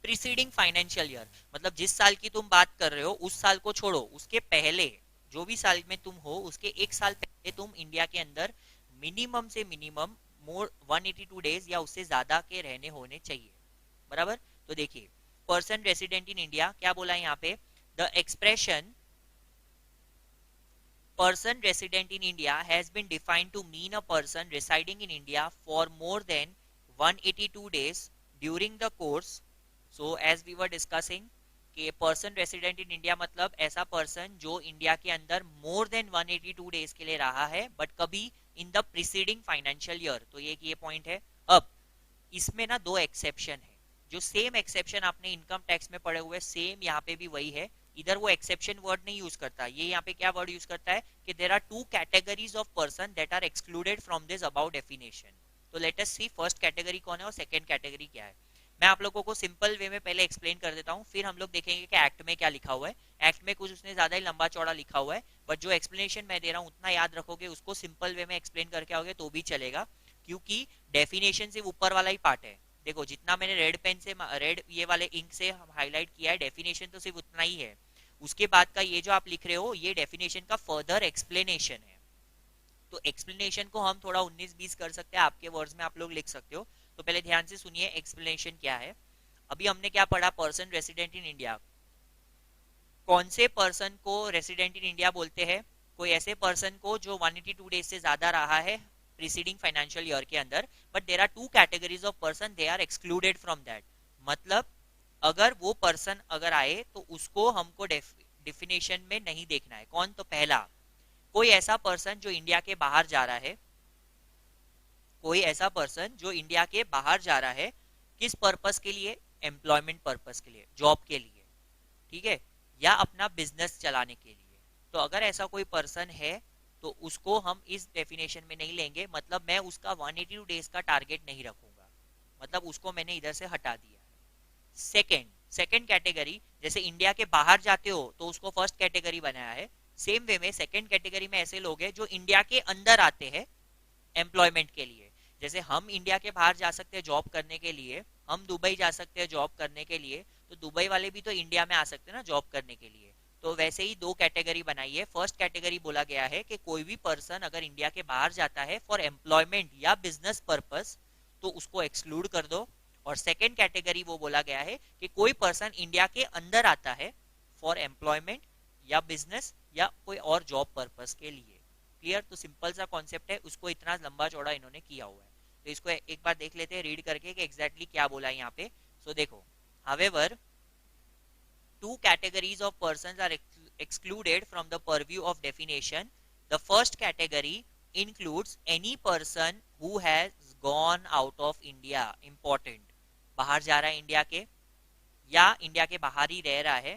प्रीसीडिंग फाइनेंशियल ईयर, मतलब जिस साल की तुम बात कर रहे हो उस साल को छोड़ो, उसके पहले जो भी साल में तुम हो उसके 1 साल पहले तुम इंडिया के अंदर मिनिमम से मिनिमम मोर 182 डेज या उससे ज्यादा के रहने होने चाहिए। बराबर? तो देखिए, पर्सन रेसिडेंट इन इंडिया क्या बोला है यहाँ पे, the expression person resident in India has been defined to mean a person residing in India for more than 182 days during the course. So as we were discussing कि person resident in India मतलब ऐसा person जो India के अंदर more than 182 days के लिए रहा है, बट कभी in the preceding financial year. तो ये पॉइंट है। अब इसमें ना दो एक्सेप्शन है, जो सेम एक्सेप्शन आपने इनकम टैक्स में पढ़े हुए सेम यहाँ पे भी वही है। इधर वो एक्सेप्शन वर्ड नहीं यूज करता, ये यहाँ पे क्या वर्ड यूज करता है कि there are two categories of person that are excluded from this about definition. तो let us see first category कौन है और सेकंड कैटेगरी क्या है। मैं आप लोगों को सिंपल वे में पहले एक्सप्लेन कर देता हूँ, फिर हम लोग देखेंगे कि एक्ट में क्या लिखा हुआ है। एक्ट में कुछ उसने ज्यादा ही लंबा चौड़ा लिखा हुआ है, बट जो एक्सप्लेनेशन मैं दे रहा हूँ उतना याद रखोगे, उसको सिंपल वे में एक्सप्लेन करके आओगे तो भी चलेगा, क्योंकि डेफिनेशन सिर्फ ऊपर वाला ही पार्ट है। देखो जितना मैंने रेड पेन से रेड ये वाले इंक से हाईलाइट किया है, डेफिनेशन तो सिर्फ उतना ही है। उसके बाद का ये जो आप लिख रहे हो ये डेफिनेशन का फर्दर एक्सप्लेनेशन है। तो एक्सप्लेनेशन को हम थोड़ा 19-20 कर सकते हैं, आपके वर्ड्स में आप लोग लिख सकते हो। तो पहले ध्यान से सुनिए एक्सप्लेनेशन क्या है। अभी हमने क्या पढ़ा, पर्सन रेसिडेंट इन इंडिया। कौन से पर्सन को रेसिडेंट इन इंडिया बोलते हैं? कोई ऐसे पर्सन को जो 182 डेज से ज्यादा रहा है प्रीसीडिंग फाइनेंशियल ईयर के अंदर, but there are two categories of person they are excluded from that. मतलब अगर वो पर्सन अगर आए तो उसको हमको डेफिनेशन में नहीं देखना है। कौन? तो पहला, कोई ऐसा पर्सन जो इंडिया के बाहर जा रहा है, कोई ऐसा पर्सन जो इंडिया के बाहर जा रहा है, किस पर्पस के लिए? एम्प्लॉयमेंट पर्पस के लिए, जॉब के लिए, ठीक है, या अपना बिजनेस चलाने के लिए। तो अगर ऐसा कोई पर्सन है तो उसको हम इस डेफिनेशन में नहीं लेंगे, मतलब मैं उसका 182 डेज का टारगेट नहीं रखूंगा, मतलब उसको मैंने इधर से हटा दिया। सेकंड कैटेगरी, जैसे इंडिया के बाहर जाते हो तो उसको फर्स्ट कैटेगरी बनाया है, सेम वे में सेकंड कैटेगरी में ऐसे लोग हैं जो इंडिया के अंदर आते हैं एम्प्लॉयमेंट के लिए। जैसे हम इंडिया के बाहर जा सकते हैं जॉब करने के लिए, हम दुबई जा सकते हैं जॉब करने के लिए, तो दुबई वाले भी तो इंडिया में आ सकते हैं ना जॉब करने के लिए। तो वैसे ही दो कैटेगरी बनाई है। फर्स्ट कैटेगरी बोला गया है कि कोई भी पर्सन अगर इंडिया के बाहर जाता है फॉर एम्प्लॉयमेंट या बिजनेस पर्पस तो उसको एक्सक्लूड कर दो। और सेकेंड कैटेगरी वो बोला गया है कि कोई पर्सन इंडिया के अंदर आता है फॉर एम्प्लॉयमेंट या बिजनेस या कोई और जॉब पर्पस के लिए। क्लियर? तो सिंपल सा कॉन्सेप्ट है, उसको इतना लंबा चौड़ा इन्होंने किया हुआ है। तो इसको एक बार देख लेते हैं रीड करके कि एग्जैक्टली क्या बोला है यहाँ पे। सो देखो, however two categories of persons are excluded from the purview of definition. The first category includes any person who has gone out of India. Important, बाहर जा रहा है इंडिया के या इंडिया के बाहर ही रह रहा है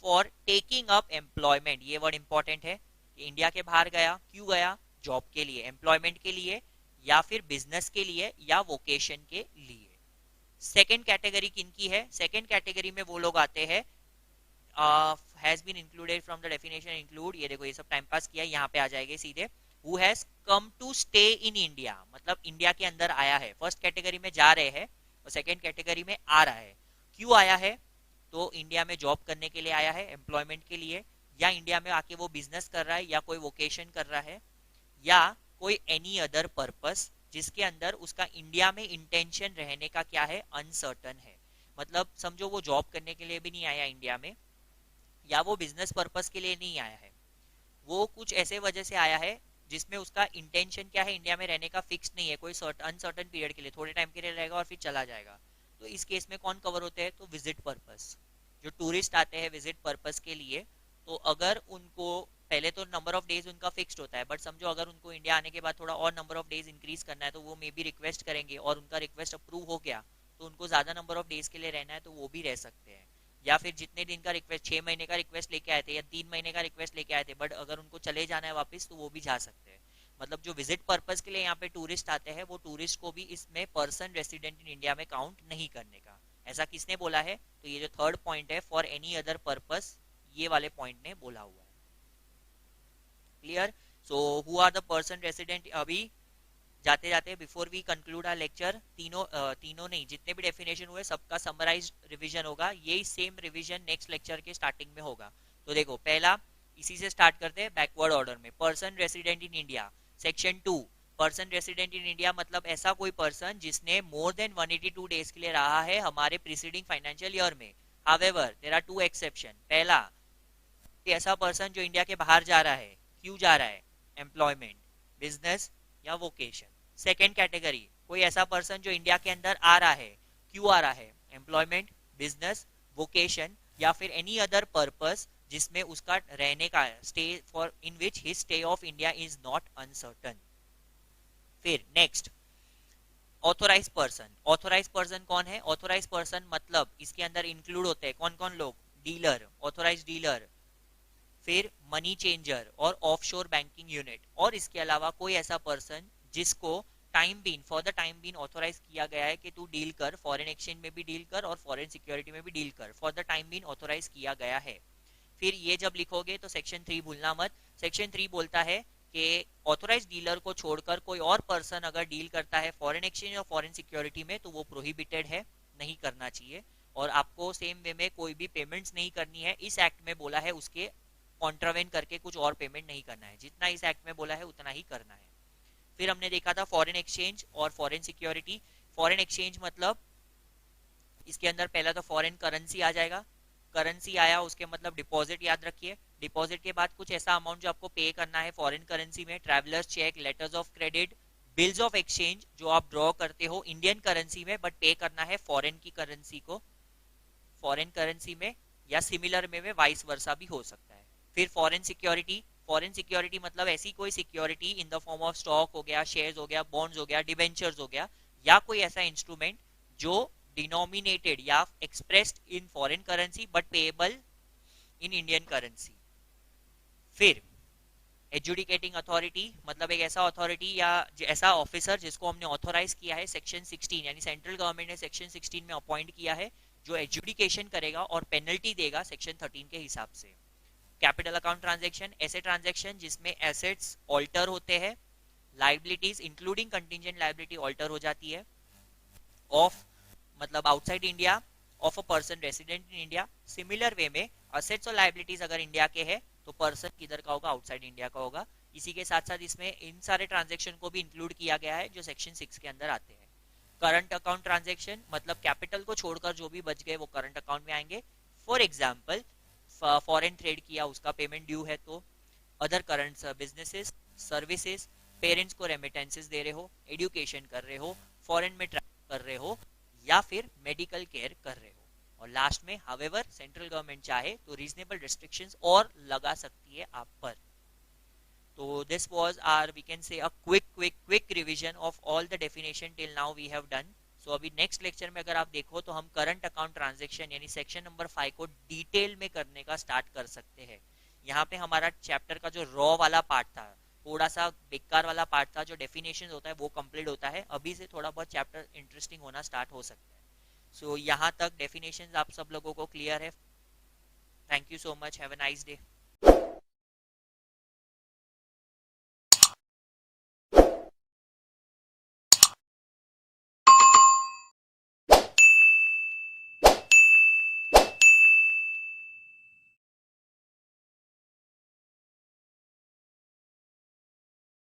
फॉर टेकिंग अप एम्प्लॉयमेंट। ये वर्ड इंपॉर्टेंट है कि इंडिया के बाहर गया, क्यों गया? जॉब के लिए, एम्प्लॉयमेंट के लिए, या फिर बिजनेस के लिए या वोकेशन के लिए। सेकेंड कैटेगरी किनकी है? सेकेंड कैटेगरी में वो लोग आते हैं has been included from the definition include, ये देखो ये सब टाइम पास किया, यहाँ पे आ जाएंगे सीधे। who has come to stay in India, मतलब इंडिया के अंदर आया है। फर्स्ट कैटेगरी में जा रहे हैं और सेकेंड कैटेगरी में आ रहा है। क्यों आया है? तो इंडिया में जॉब करने के लिए आया है, एम्प्लॉयमेंट के लिए, या इंडिया में आके वो बिजनेस कर रहा है या कोई वोकेशन कर रहा है, या कोई एनी अदर पर्पस जिसके अंदर उसका इंडिया में इंटेंशन रहने का क्या है? अनसर्टन है। मतलब समझो वो जॉब करने के लिए भी नहीं आया इंडिया में, या वो बिजनेस पर्पस के लिए नहीं आया है, वो कुछ ऐसे वजह से आया है जिसमें उसका इंटेंशन क्या है? इंडिया में रहने का फिक्स नहीं है, कोई अनसर्टन पीरियड के लिए, थोड़े टाइम के लिए रहेगा और फिर चला जाएगा। तो इस केस में कौन कवर होते हैं? तो विजिट पर्पस, जो टूरिस्ट आते हैं विजिट पर्पस के लिए। तो अगर उनको पहले तो नंबर ऑफ डेज उनका फिक्स्ड होता है, बट समझो अगर उनको इंडिया आने के बाद थोड़ा और नंबर ऑफ डेज इंक्रीज करना है तो वो मे बी रिक्वेस्ट करेंगे, और उनका रिक्वेस्ट अप्रूव हो गया तो उनको ज्यादा नंबर ऑफ डेज के लिए रहना है तो वो भी रह सकते हैं। या फिर जितने दिन का रिक्वेस्ट, 6 महीने का रिक्वेस्ट लेके आए थे या 3 महीने का रिक्वेस्ट लेके आए थे, बट अगर उनको चले जाना है वापस तो वो भी जा सकते हैं। मतलब जो विजिट पर्पस के लिए यहाँ पे टूरिस्ट आते हैं वो टूरिस्ट को भी इसमें पर्सन रेसिडेंट इन इंडिया में काउंट नहीं करने का। ऐसा किसने बोला है? तो ये जो थर्ड पॉइंट है फॉर एनी अदर पर्पस, ये वाले पॉइंट ने बोला हुआ है। Clear? So who are the person resident? अभी जाते जाते before we conclude our lecture, तीनों नहीं, जितने भी डेफिनेशन हुए सबका समराइज्ड रिवीजन होगा। यही सेम रिवीजन नेक्स्ट लेक्चर के स्टार्टिंग में होगा। तो देखो पहला इसी से स्टार्ट करते हैं बैकवर्ड ऑर्डर में। Person resident in India, section 2। Person resident in India मतलब ऐसा कोई पर्सन जिसने मोर देन 182 डेज के लिए रहा है हमारे प्रीसीडिंग फाइनेंशियल ईयर में। However there are two exception. पहला, ऐसा पर्सन जो इंडिया के बाहर जा रहा है, क्यों जा रहा है, एम्प्लॉयमेंट, बिजनेस या वोकेशन। सेकेंड कैटेगरी, कोई ऐसा पर्सन जो इंडिया के अंदर आ रहा है, क्यों आ रहा है, एम्प्लॉयमेंट, बिजनेस, वोकेशन या फिर एनी अदर पर्पस जिसमें उसका रहने का stay for in which his stay of India is not uncertain. फिर next authorise person. Authorise person कौन है, ऑथोराइज पर्सन मतलब इसके अंदर इंक्लूड होते हैं कौन कौन लोग, डीलर, ऑथोराइज डीलर, फिर मनी चेंजर और ऑफशोर बैंकिंग यूनिट, और इसके अलावा कोई ऐसा पर्सन जिसको time been for the time been authorise किया गया है कि तू डील कर, फॉरेन एक्सचेंज में भी डील कर और फॉरेन सिक्योरिटी में भी डील कर, for the time been authorise किया गया है। फिर ये जब लिखोगे तो सेक्शन 3 भूलना मत। सेक्शन 3 बोलता है कि ऑथोराइज डीलर को छोड़कर कोई और पर्सन अगर डील करता है फॉरेन एक्सचेंज और फॉरेन सिक्योरिटी में तो वो प्रोहिबिटेड है, नहीं करना चाहिए। और आपको सेम वे में कोई भी पेमेंट्स नहीं करनी है, इस एक्ट में बोला है उसके कॉन्ट्रावेन करके कुछ और पेमेंट नहीं करना है, जितना इस एक्ट में बोला है उतना ही करना है। फिर हमने देखा था फॉरेन एक्सचेंज और फॉरेन सिक्योरिटी। फॉरेन एक्सचेंज मतलब इसके अंदर पहला तो फॉरेन करेंसी आ जाएगा, करेंसी आया उसके मतलब डिपॉजिट याद रखिए, डिपॉजिट के बाद कुछ ऐसा अमाउंट जो आपको पे करना है फॉरेन करेंसी में, travellers cheque, letters of credit, bills of exchange जो आप ड्रॉ करते हो इंडियन करेंसी में बट पे करना है फॉरेन की करेंसी को, फॉरेन करेंसी में या सिमिलर में वाइस वर्सा भी हो सकता है। फिर फॉरेन सिक्योरिटी, फॉरेन सिक्योरिटी मतलब ऐसी कोई security in the form of stock हो गया, शेयर्स हो गया, बॉन्ड्स हो गया, डिबेंचर्स हो गया या कोई ऐसा इंस्ट्रूमेंट जो डिनोमिनेटेड या expressed in foreign currency but payable in Indian currency. फिर एजुडिकेटिंग अथॉरिटी मतलब एक ऐसा अथॉरिटी या ऐसा ऑफिसर जिसको हमने ऑथोराइज किया है सेक्शन 16 यानी सेंट्रल गवर्नमेंट ने सेक्शन 16 में अपॉइंट किया है, जो एजुडिकेशन करेगा और पेनल्टी देगा सेक्शन 13 के हिसाब से। कैपिटल अकाउंट ट्रांजैक्शन, ऐसे ट्रांजैक्शन जिसमें एसेट्स ऑल्टर होते हैं, liabilities including contingent liability alter हो जाती है, ऑफ मतलब outside India of a person resident in India. Similar way में असेट्स और लायबिलिटीज अगर इंडिया के हैं तो पर्सन किधर का होगा, आउटसाइड इंडिया का होगा। इसी के साथ साथ इसमें इन सारे ट्रांजैक्शन को भी इंक्लूड किया गया है जो सेक्शन 6 के अंदर आते हैं। करंट अकाउंट ट्रांजैक्शन मतलब कैपिटल को छोड़कर जो भी बच गए वो करंट अकाउंट में आएंगे। फॉर एग्जांपल फॉरेन ट्रेड किया उसका पेमेंट ड्यू है तो, other current businesses, services, parents को रेमिटेंसेस दे रहे हो, एजुकेशन कर रहे हो, फॉरेन में ट्रैवल कर रहे हो या फिर मेडिकल केयर कर रहे हो। और लास्ट में हावेवर सेंट्रल गवर्नमेंट चाहे तो रीजनेबल रिस्ट्रिक्शंस और लगा सकती है आप पर। तो this was our we can say a quick revision of all the definition till now we have done. So अभी नेक्स्ट लेक्चर में अगर आप देखो तो हम करंट अकाउंट ट्रांजैक्शन यानी सेक्शन नंबर 5 को डिटेल में करने का स्टार्ट कर सकते हैं। यहाँ पे हमारा चैप्टर का जो रॉ वाला पार्ट था, थोड़ा सा बेकार वाला पार्ट था, जो डेफिनेशन होता है वो कंप्लीट होता है। अभी से थोड़ा बहुत चैप्टर इंटरेस्टिंग होना स्टार्ट हो सकता है। सो यहाँ तक डेफिनेशंस आप सब लोगों को क्लियर है। Thank you so much, have a nice day.